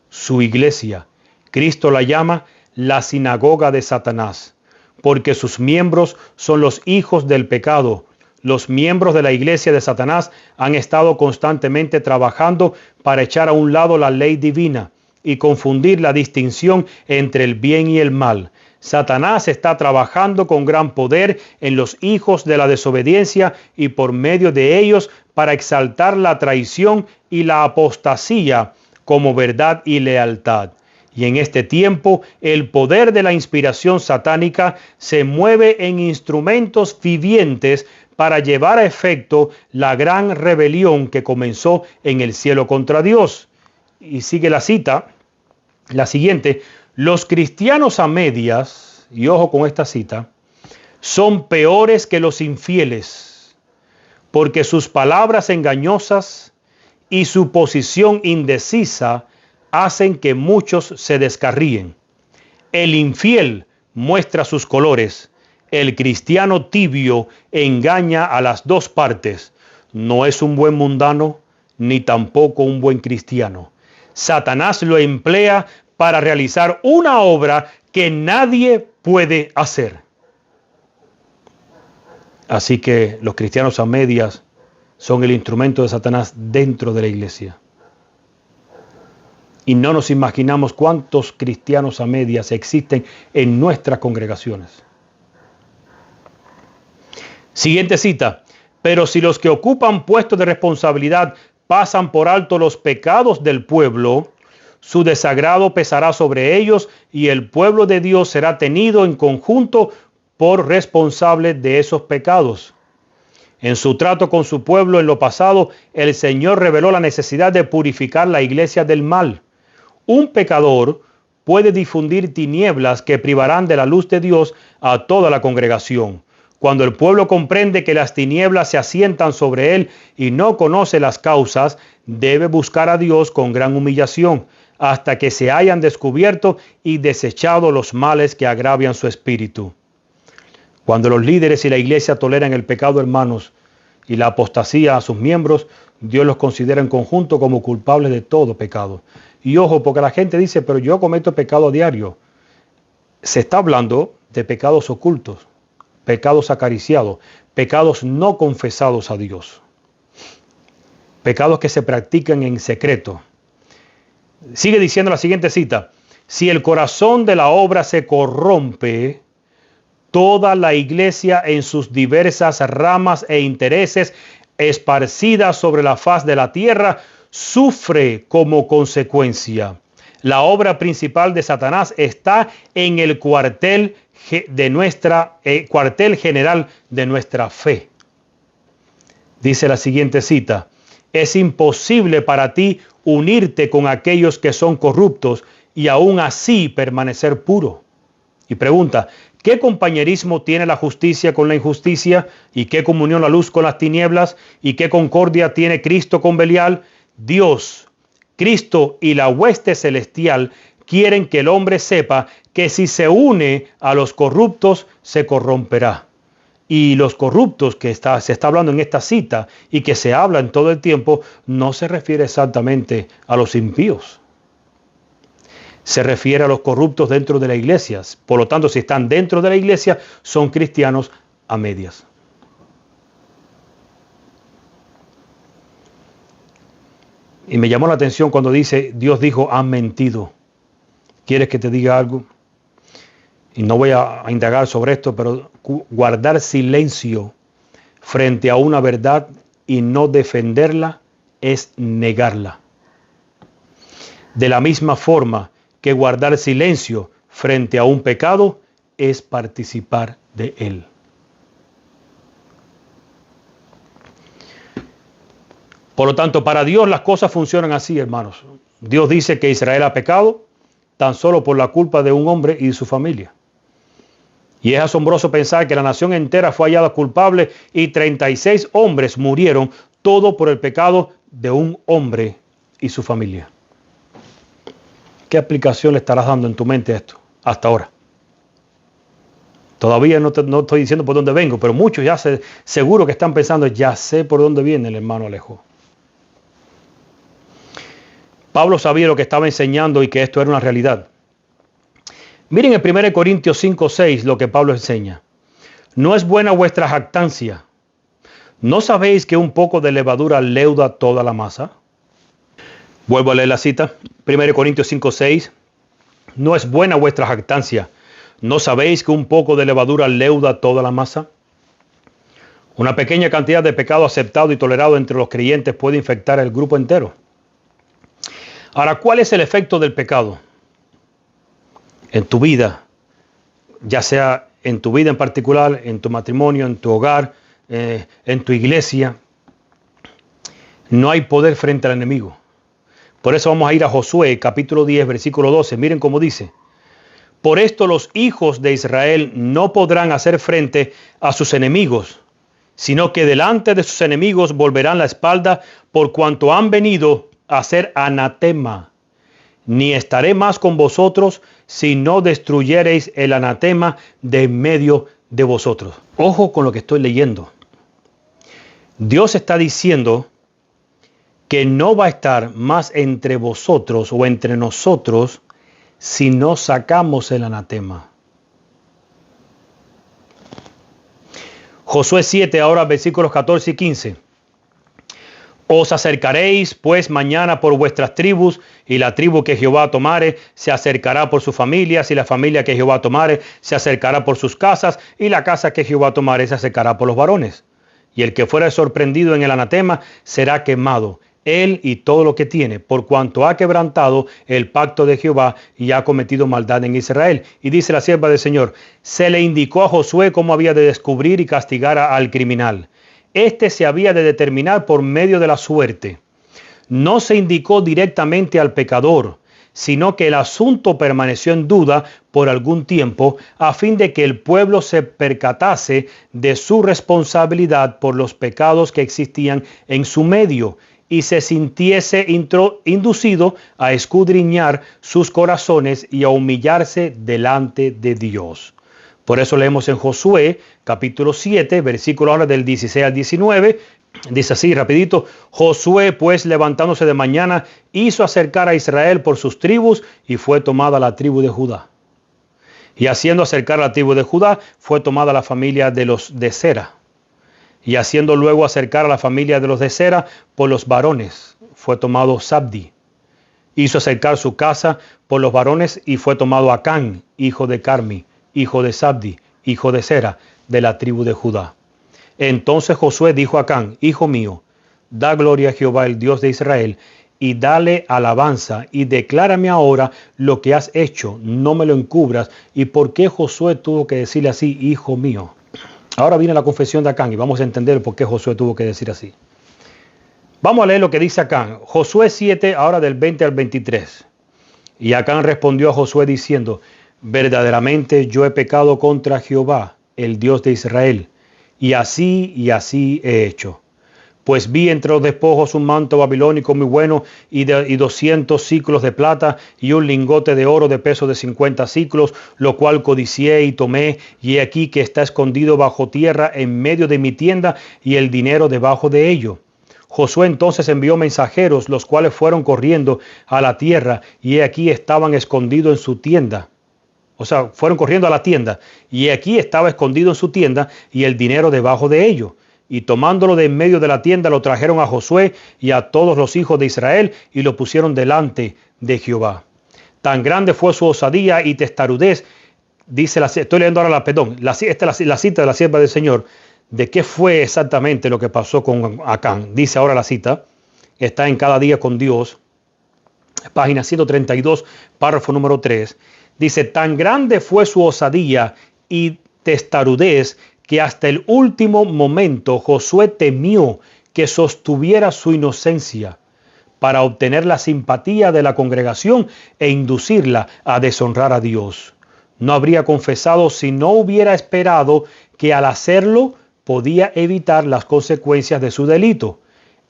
su iglesia. Cristo la llama la sinagoga de Satanás, porque sus miembros son los hijos del pecado. Los miembros de la iglesia de Satanás han estado constantemente trabajando para echar a un lado la ley divina y confundir la distinción entre el bien y el mal. Satanás está trabajando con gran poder en los hijos de la desobediencia y por medio de ellos para exaltar la traición y la apostasía como verdad y lealtad. Y en este tiempo el poder de la inspiración satánica se mueve en instrumentos vivientes para llevar a efecto la gran rebelión que comenzó en el cielo contra Dios. Y sigue la cita, la siguiente. Los cristianos a medias, y ojo con esta cita, son peores que los infieles, porque sus palabras engañosas y su posición indecisa hacen que muchos se descarríen. El infiel muestra sus colores, el cristiano tibio engaña a las dos partes. No es un buen mundano, ni tampoco un buen cristiano. Satanás lo emplea para realizar una obra que nadie puede hacer. Así que los cristianos a medias son el instrumento de Satanás dentro de la iglesia. Y no nos imaginamos cuántos cristianos a medias existen en nuestras congregaciones. Siguiente cita. Pero si los que ocupan puestos de responsabilidad pasan por alto los pecados del pueblo, su desagrado pesará sobre ellos y el pueblo de Dios será tenido en conjunto por responsable de esos pecados. En su trato con su pueblo en lo pasado, el Señor reveló la necesidad de purificar la iglesia del mal. Un pecador puede difundir tinieblas que privarán de la luz de Dios a toda la congregación. Cuando el pueblo comprende que las tinieblas se asientan sobre él y no conoce las causas, debe buscar a Dios con gran humillación, hasta que se hayan descubierto y desechado los males que agravian su espíritu. Cuando los líderes y la iglesia toleran el pecado, hermanos, y la apostasía a sus miembros, Dios los considera en conjunto como culpables de todo pecado. Y ojo, porque la gente dice, pero yo cometo pecado a diario. Se está hablando de pecados ocultos, pecados acariciados, pecados no confesados a Dios. Pecados que se practican en secreto. Sigue diciendo la siguiente cita: si el corazón de la obra se corrompe, toda la iglesia en sus diversas ramas e intereses esparcidas sobre la faz de la tierra sufre como consecuencia. La obra principal de Satanás está en el cuartel general de nuestra fe. Dice la siguiente cita: es imposible para ti unirte con aquellos que son corruptos y aún así permanecer puro. Y pregunta, ¿qué compañerismo tiene la justicia con la injusticia? ¿Y qué comunión la luz con las tinieblas? ¿Y qué concordia tiene Cristo con Belial? Dios, Cristo y la hueste celestial quieren que el hombre sepa que si se une a los corruptos, se corromperá. Y los corruptos que se está hablando en esta cita y que se habla en todo el tiempo, no se refiere exactamente a los impíos. Se refiere a los corruptos dentro de la iglesia. Por lo tanto, si están dentro de la iglesia, son cristianos a medias. Y me llamó la atención cuando dice, Dios dijo, han mentido. ¿Quieres que te diga algo? Y no voy a indagar sobre esto, pero guardar silencio frente a una verdad y no defenderla es negarla. De la misma forma que guardar silencio frente a un pecado es participar de él. Por lo tanto, para Dios las cosas funcionan así, hermanos. Dios dice que Israel ha pecado tan solo por la culpa de un hombre y de su familia. Y es asombroso pensar que la nación entera fue hallada culpable y 36 hombres murieron, todo por el pecado de un hombre y su familia. ¿Qué aplicación le estarás dando en tu mente a esto hasta ahora? Todavía no estoy diciendo por dónde vengo, pero muchos ya seguro que están pensando, ya sé por dónde viene el hermano Alejo. Pablo sabía lo que estaba enseñando y que esto era una realidad. Miren en 1 Corintios 5:6 lo que Pablo enseña. No es buena vuestra jactancia. ¿No sabéis que un poco de levadura leuda toda la masa? Vuelvo a leer la cita. 1 Corintios 5:6. No es buena vuestra jactancia. ¿No sabéis que un poco de levadura leuda toda la masa? Una pequeña cantidad de pecado aceptado y tolerado entre los creyentes puede infectar el grupo entero. Ahora, ¿cuál es el efecto del pecado en tu vida? Ya sea en tu vida en particular, en tu matrimonio, en tu hogar, en tu iglesia. No hay poder frente al enemigo. Por eso vamos a ir a Josué, capítulo 10, versículo 12. Miren cómo dice. Por esto los hijos de Israel no podrán hacer frente a sus enemigos, sino que delante de sus enemigos volverán la espalda por cuanto han venido a ser anatema. Ni estaré más con vosotros si no destruyereis el anatema de en medio de vosotros. Ojo con lo que estoy leyendo. Dios está diciendo que no va a estar más entre vosotros o entre nosotros si no sacamos el anatema. Josué 7, ahora versículos 14 y 15. Os acercaréis pues mañana por vuestras tribus, y la tribu que Jehová tomare se acercará por sus familias, y la familia que Jehová tomare se acercará por sus casas, y la casa que Jehová tomare se acercará por los varones. Y el que fuera sorprendido en el anatema será quemado, él y todo lo que tiene, por cuanto ha quebrantado el pacto de Jehová y ha cometido maldad en Israel. Y dice la sierva del Señor, se le indicó a Josué cómo había de descubrir y castigar al criminal. Este se había de determinar por medio de la suerte. No se indicó directamente al pecador, sino que el asunto permaneció en duda por algún tiempo, a fin de que el pueblo se percatase de su responsabilidad por los pecados que existían en su medio, y se sintiese inducido a escudriñar sus corazones y a humillarse delante de Dios. Por eso leemos en Josué, capítulo 7, versículo ahora del 16 al 19, dice así rapidito: Josué pues levantándose de mañana hizo acercar a Israel por sus tribus y fue tomada la tribu de Judá. Y haciendo acercar a la tribu de Judá fue tomada la familia de los de Sera. Y haciendo luego acercar a la familia de los de Sera por los varones fue tomado Zabdi. Hizo acercar su casa por los varones y fue tomado Acán, hijo de Carmi, hijo de Zabdi, hijo de Sera, de la tribu de Judá. Entonces Josué dijo a Acán: hijo mío, da gloria a Jehová el Dios de Israel, y dale alabanza, y declárame ahora lo que has hecho, no me lo encubras. ¿Y por qué Josué tuvo que decirle así, hijo mío? Ahora viene la confesión de Acán y vamos a entender por qué Josué tuvo que decir así. Vamos a leer lo que dice Acán. Josué 7, ahora del 20 al 23. Y Acán respondió a Josué diciendo: verdaderamente yo he pecado contra Jehová, el Dios de Israel, y así he hecho. Pues vi entre los despojos un manto babilónico muy bueno y 200 siclos de plata y un lingote de oro de peso de 50 siclos, lo cual codicié y tomé, y he aquí que está escondido bajo tierra en medio de mi tienda y el dinero debajo de ello. Josué entonces envió mensajeros, los cuales fueron corriendo a la tierra, y he aquí estaban escondidos en su tienda. O sea, fueron corriendo a la tienda, y aquí estaba escondido en su tienda y el dinero debajo de ello. Y tomándolo de en medio de la tienda, lo trajeron a Josué y a todos los hijos de Israel y lo pusieron delante de Jehová. Tan grande fue su osadía y testarudez, dice estoy leyendo ahora la cita de la sierva del Señor, de qué fue exactamente lo que pasó con Acán. Dice ahora la cita, está en Cada Día con Dios, página 132, párrafo número 3. Dice: tan grande fue su osadía y testarudez que hasta el último momento Josué temió que sostuviera su inocencia para obtener la simpatía de la congregación e inducirla a deshonrar a Dios. No habría confesado si no hubiera esperado que al hacerlo podía evitar las consecuencias de su delito.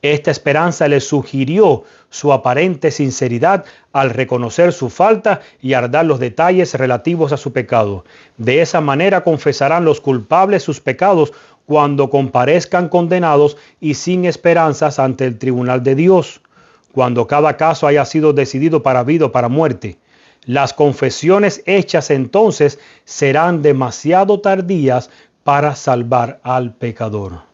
Esta esperanza le sugirió su aparente sinceridad al reconocer su falta y al dar los detalles relativos a su pecado. De esa manera confesarán los culpables sus pecados cuando comparezcan condenados y sin esperanzas ante el tribunal de Dios, cuando cada caso haya sido decidido para vida o para muerte. Las confesiones hechas entonces serán demasiado tardías para salvar al pecador.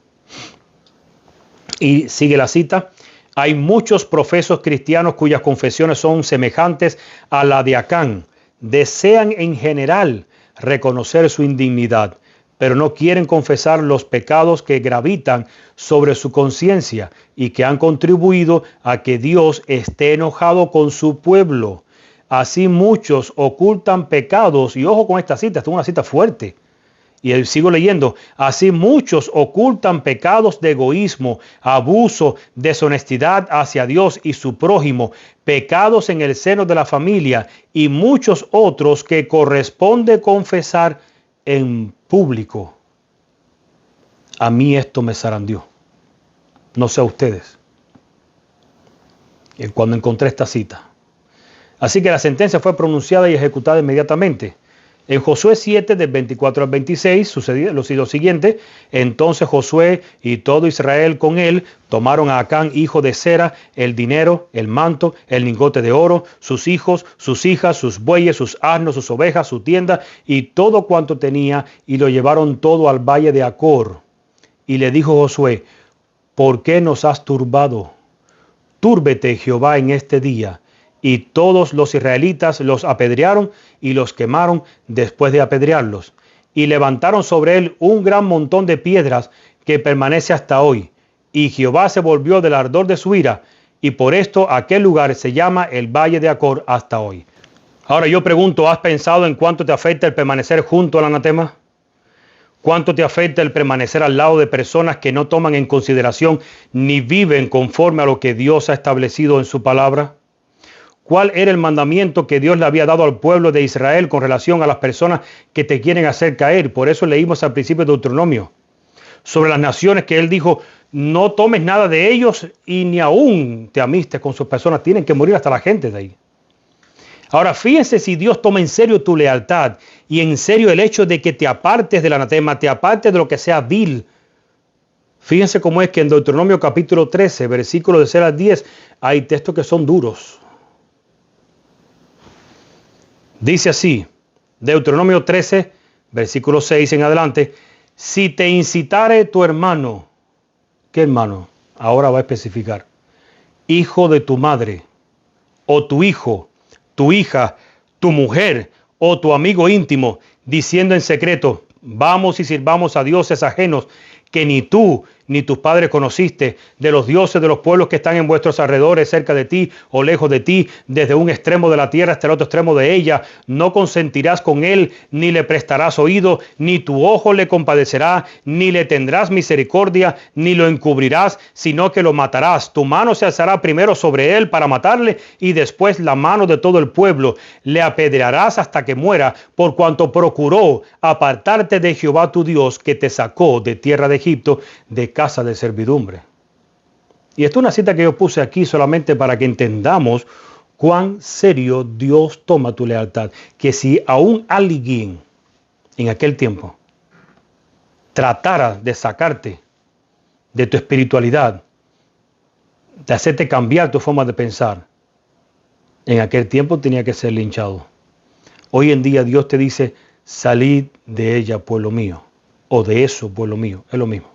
Y sigue la cita: hay muchos profesos cristianos cuyas confesiones son semejantes a la de Acán. Desean en general reconocer su indignidad, pero no quieren confesar los pecados que gravitan sobre su conciencia y que han contribuido a que Dios esté enojado con su pueblo. Así muchos ocultan pecados, y ojo con esta cita, esta es una cita fuerte. Y sigo leyendo: así muchos ocultan pecados de egoísmo, abuso, deshonestidad hacia Dios y su prójimo, pecados en el seno de la familia y muchos otros que corresponde confesar en público. A mí esto me zarandeó. No sé a ustedes. Cuando encontré esta cita. Así que la sentencia fue pronunciada y ejecutada inmediatamente. En Josué 7, del 24 al 26, sucedió lo siguiente: entonces Josué y todo Israel con él tomaron a Acán, hijo de Sera, el dinero, el manto, el lingote de oro, sus hijos, sus hijas, sus bueyes, sus asnos, sus ovejas, su tienda y todo cuanto tenía, y lo llevaron todo al valle de Acor. Y le dijo Josué: ¿por qué nos has turbado? Túrbete Jehová en este día. Y todos los israelitas los apedrearon y los quemaron después de apedrearlos. Y levantaron sobre él un gran montón de piedras que permanece hasta hoy. Y Jehová se volvió del ardor de su ira, y por esto aquel lugar se llama el Valle de Acor hasta hoy. Ahora yo pregunto, ¿has pensado en cuánto te afecta el permanecer junto al anatema? ¿Cuánto te afecta el permanecer al lado de personas que no toman en consideración ni viven conforme a lo que Dios ha establecido en su palabra? cuál era el mandamiento que Dios le había dado al pueblo de Israel con relación a las personas que te quieren hacer caer. Por eso leímos al principio de Deuteronomio sobre las naciones que él dijo, no tomes nada de ellos y ni aún te amistes con sus personas. Tienen que morir hasta la gente de ahí. Ahora, fíjense si Dios toma en serio tu lealtad y en serio el hecho de que te apartes del anatema, te apartes de lo que sea vil. Fíjense cómo es que en Deuteronomio capítulo 13, versículos de 0 al 10, hay textos que son duros. Dice así, Deuteronomio 13, versículo 6 en adelante, si te incitare tu hermano, ¿qué hermano? Ahora va a especificar, hijo de tu madre, o tu hijo, tu hija, tu mujer, o tu amigo íntimo, diciendo en secreto, vamos y sirvamos a dioses ajenos, que ni tú ni tus padres conociste, de los dioses de los pueblos que están en vuestros alrededores, cerca de ti o lejos de ti, desde un extremo de la tierra hasta el otro extremo de ella, no consentirás con él, ni le prestarás oído, ni tu ojo le compadecerá, ni le tendrás misericordia, ni lo encubrirás, sino que lo matarás. Tu mano se alzará primero sobre él para matarle, y después la mano de todo el pueblo. Le apedrearás hasta que muera, por cuanto procuró apartarte de Jehová tu Dios, que te sacó de tierra de Egipto, de casa de servidumbre. Y esta es una cita que yo puse aquí solamente para que entendamos cuán serio Dios toma tu lealtad. Que si aún alguien en aquel tiempo tratara de sacarte de tu espiritualidad, de hacerte cambiar tu forma de pensar, en aquel tiempo tenía que ser linchado. Hoy en día Dios te dice, salid de ella, pueblo mío, o de eso, pueblo mío, es lo mismo.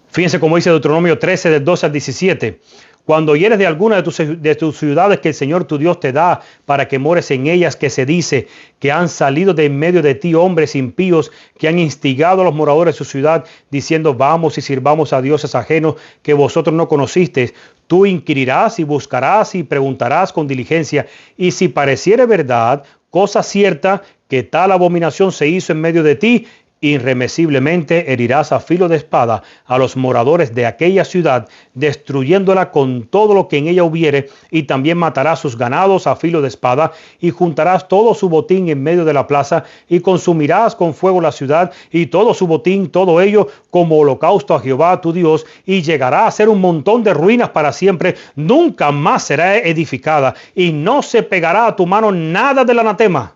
Fíjense cómo dice Deuteronomio 13, del 12 al 17. Cuando hieres de alguna de tus ciudades que el Señor tu Dios te da para que mores en ellas, que se dice que han salido de en medio de ti hombres impíos que han instigado a los moradores de su ciudad, diciendo vamos y sirvamos a dioses ajenos que vosotros no conocisteis, tú inquirirás y buscarás y preguntarás con diligencia, y si pareciere verdad, cosa cierta, que tal abominación se hizo en medio de ti, irremisiblemente herirás a filo de espada a los moradores de aquella ciudad, destruyéndola con todo lo que en ella hubiere, y también matarás sus ganados a filo de espada, y juntarás todo su botín en medio de la plaza, y consumirás con fuego la ciudad, y todo su botín, todo ello, como holocausto a Jehová tu Dios, y llegará a ser un montón de ruinas para siempre, nunca más será edificada, y no se pegará a tu mano nada del anatema,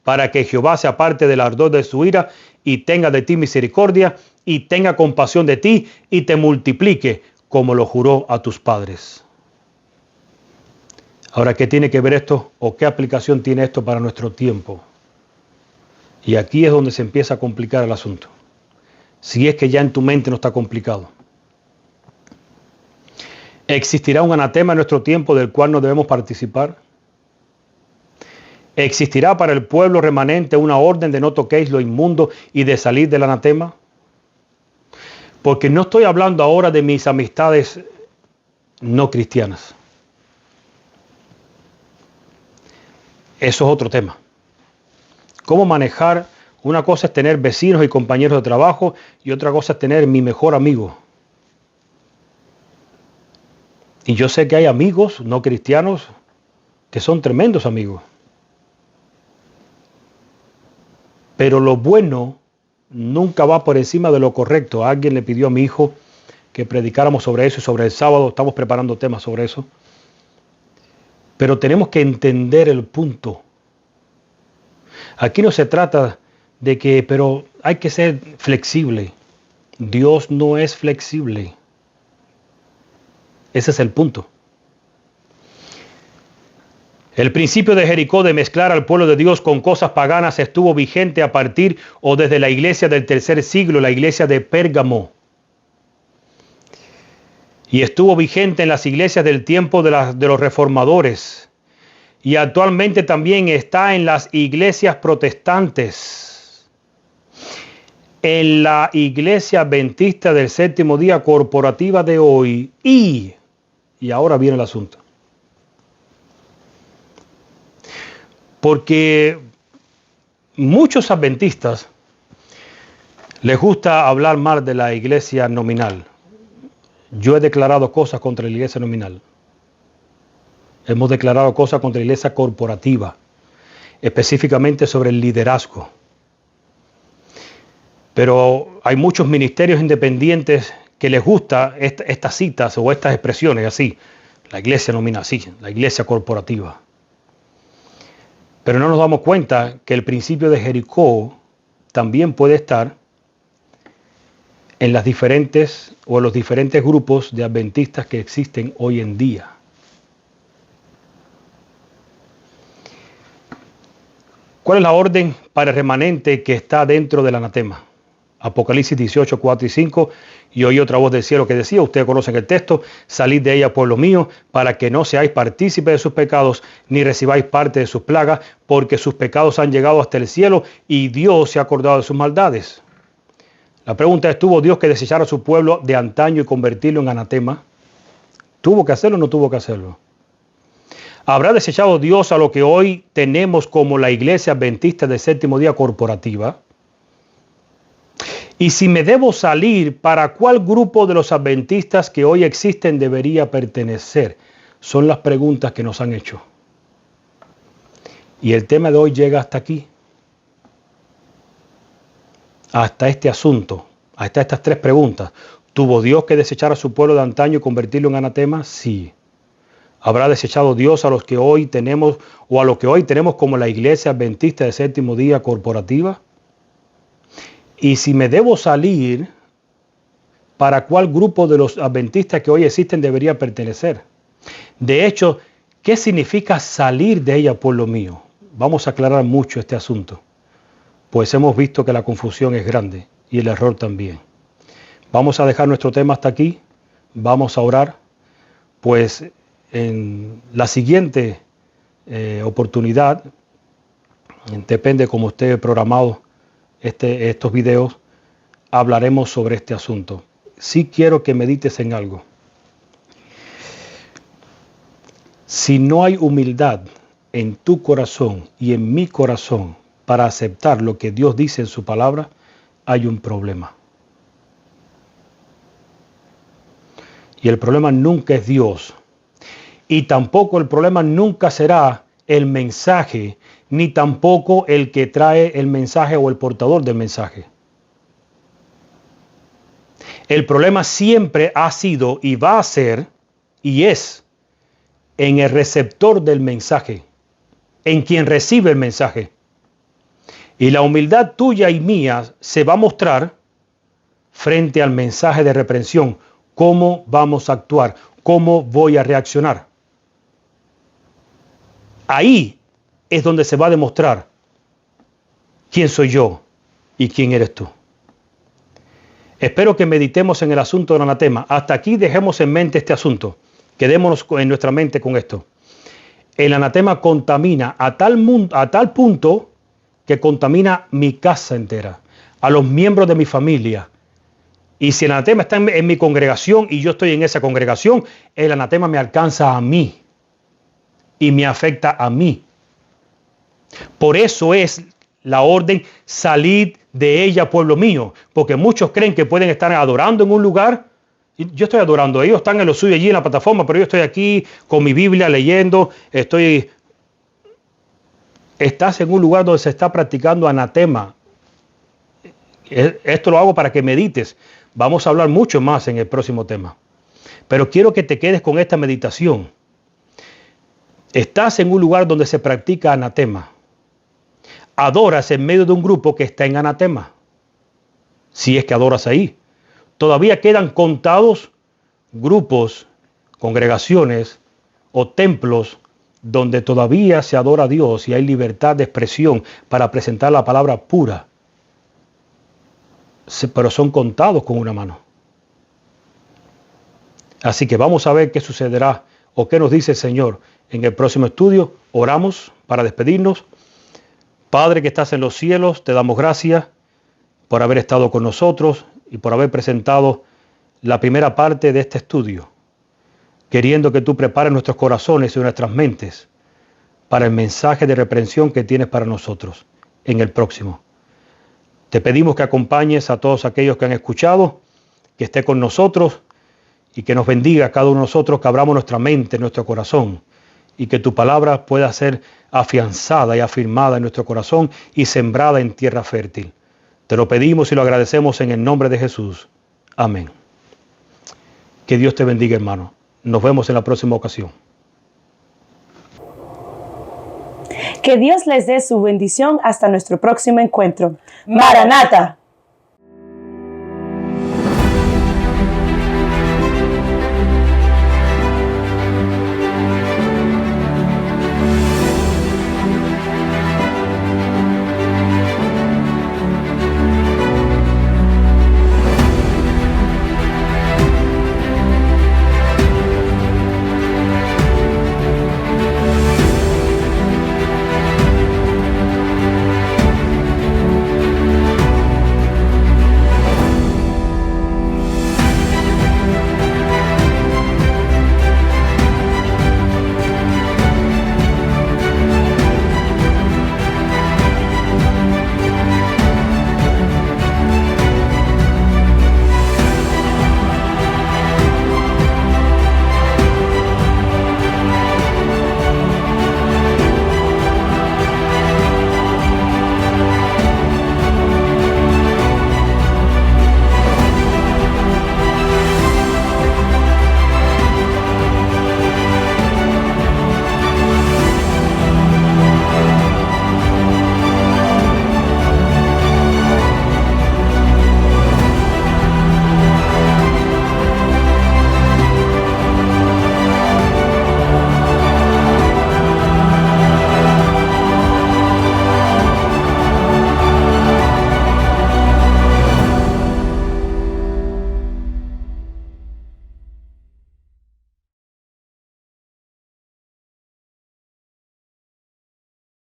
para que Jehová se aparte del ardor de su ira, y tenga de ti misericordia, y tenga compasión de ti, y te multiplique, como lo juró a tus padres. Ahora, ¿qué tiene que ver esto, o qué aplicación tiene esto para nuestro tiempo? Y aquí es donde se empieza a complicar el asunto. Si es que ya en tu mente no está complicado. ¿Existirá un anatema en nuestro tiempo del cual no debemos participar? ¿Existirá para el pueblo remanente una orden de no toquéis lo inmundo y de salir del anatema? Porque no estoy hablando ahora de mis amistades no cristianas. Eso es otro tema. ¿Cómo manejar? Una cosa es tener vecinos y compañeros de trabajo, y otra cosa es tener mi mejor amigo. Y yo sé que hay amigos no cristianos que son tremendos amigos. Pero lo bueno nunca va por encima de lo correcto. Alguien le pidió a mi hijo que predicáramos sobre eso, y sobre el sábado estamos preparando temas sobre eso. Pero tenemos que entender el punto. Aquí no se trata de que, pero hay que ser flexible. Dios no es flexible. Ese es el punto. El principio de Jericó de mezclar al pueblo de Dios con cosas paganas estuvo vigente a partir o desde la iglesia del tercer siglo, la iglesia de Pérgamo. Y estuvo vigente en las iglesias del tiempo de los reformadores. Y actualmente también está en las iglesias protestantes. En la iglesia adventista del séptimo día corporativa de hoy. Y ahora viene el asunto. Porque muchos adventistas les gusta hablar mal de la iglesia nominal. Yo he declarado cosas contra la iglesia nominal. Hemos declarado cosas contra la iglesia corporativa, específicamente sobre el liderazgo. Pero hay muchos ministerios independientes que les gusta estas citas o estas expresiones así. La iglesia nomina así, la iglesia corporativa. Pero no nos damos cuenta que el principio de Jericó también puede estar en las diferentes o en los diferentes grupos de adventistas que existen hoy en día. ¿Cuál es la orden para el remanente que está dentro del anatema? Apocalipsis 18, 4 y 5. Y oí otra voz del cielo que decía, ustedes conocen el texto, salid de ella, pueblo mío, para que no seáis partícipes de sus pecados, ni recibáis parte de sus plagas, porque sus pecados han llegado hasta el cielo, y Dios se ha acordado de sus maldades. La pregunta es, ¿tuvo Dios que desechar a su pueblo de antaño y convertirlo en anatema? ¿Tuvo que hacerlo o no tuvo que hacerlo? ¿Habrá desechado Dios a lo que hoy tenemos como la iglesia adventista del séptimo día corporativa? Y si me debo salir, ¿para cuál grupo de los adventistas que hoy existen debería pertenecer? Son las preguntas que nos han hecho. Y el tema de hoy llega hasta aquí. Hasta este asunto, hasta estas tres preguntas. ¿Tuvo Dios que desechar a su pueblo de antaño y convertirlo en anatema? Sí. ¿Habrá desechado Dios a los que hoy tenemos o a lo que hoy tenemos como la iglesia adventista del séptimo día corporativa? Y si me debo salir, ¿para cuál grupo de los adventistas que hoy existen debería pertenecer? De hecho, ¿qué significa salir de ella, pueblo mío? Vamos a aclarar mucho este asunto, pues hemos visto que la confusión es grande y el error también. Vamos a dejar nuestro tema hasta aquí, vamos a orar, pues en la siguiente oportunidad, depende cómo esté programado estos videos, hablaremos sobre este asunto. Sí quiero que medites en algo. Si no hay humildad en tu corazón y en mi corazón para aceptar lo que Dios dice en su palabra, hay un problema. Y el problema nunca es Dios. Y tampoco el problema nunca será el mensaje, ni tampoco el que trae el mensaje o el portador del mensaje. El problema siempre ha sido y va a ser y es en el receptor del mensaje, en quien recibe el mensaje. Y la humildad tuya y mía se va a mostrar frente al mensaje de reprensión. ¿Cómo vamos a actuar? ¿Cómo voy a reaccionar? Ahí es donde se va a demostrar quién soy yo y quién eres tú. Espero que meditemos en el asunto del anatema. Hasta aquí dejemos en mente este asunto. Quedémonos en nuestra mente con esto. El anatema contamina a tal punto que contamina mi casa entera, a los miembros de mi familia. Y si el anatema está en mi congregación y yo estoy en esa congregación, el anatema me alcanza a mí y me afecta a mí. Por eso es la orden, salid de ella, pueblo mío, porque muchos creen que pueden estar adorando en un lugar. Y yo estoy adorando, ellos están en lo suyo allí en la plataforma, pero yo estoy aquí con mi Biblia leyendo, estás en un lugar donde se está practicando anatema. Esto lo hago para que medites. Vamos a hablar mucho más en el próximo tema. Pero quiero que te quedes con esta meditación. Estás en un lugar donde se practica anatema. Adoras en medio de un grupo que está en anatema. Si es que adoras ahí. Todavía quedan contados grupos, congregaciones o templos donde todavía se adora a Dios y hay libertad de expresión para presentar la palabra pura. Pero son contados con una mano. Así que vamos a ver qué sucederá o qué nos dice el Señor en el próximo estudio. Oramos para despedirnos. Padre que estás en los cielos, te damos gracias por haber estado con nosotros y por haber presentado la primera parte de este estudio, queriendo que tú prepares nuestros corazones y nuestras mentes para el mensaje de reprensión que tienes para nosotros en el próximo. Te pedimos que acompañes a todos aquellos que han escuchado, que esté con nosotros y que nos bendiga a cada uno de nosotros, que abramos nuestra mente, nuestro corazón y que tu palabra pueda ser afianzada y afirmada en nuestro corazón y sembrada en tierra fértil. Te lo pedimos y lo agradecemos en el nombre de Jesús. Amén. Que Dios te bendiga, hermano. Nos vemos en la próxima ocasión. Que Dios les dé su bendición hasta nuestro próximo encuentro. Maranata.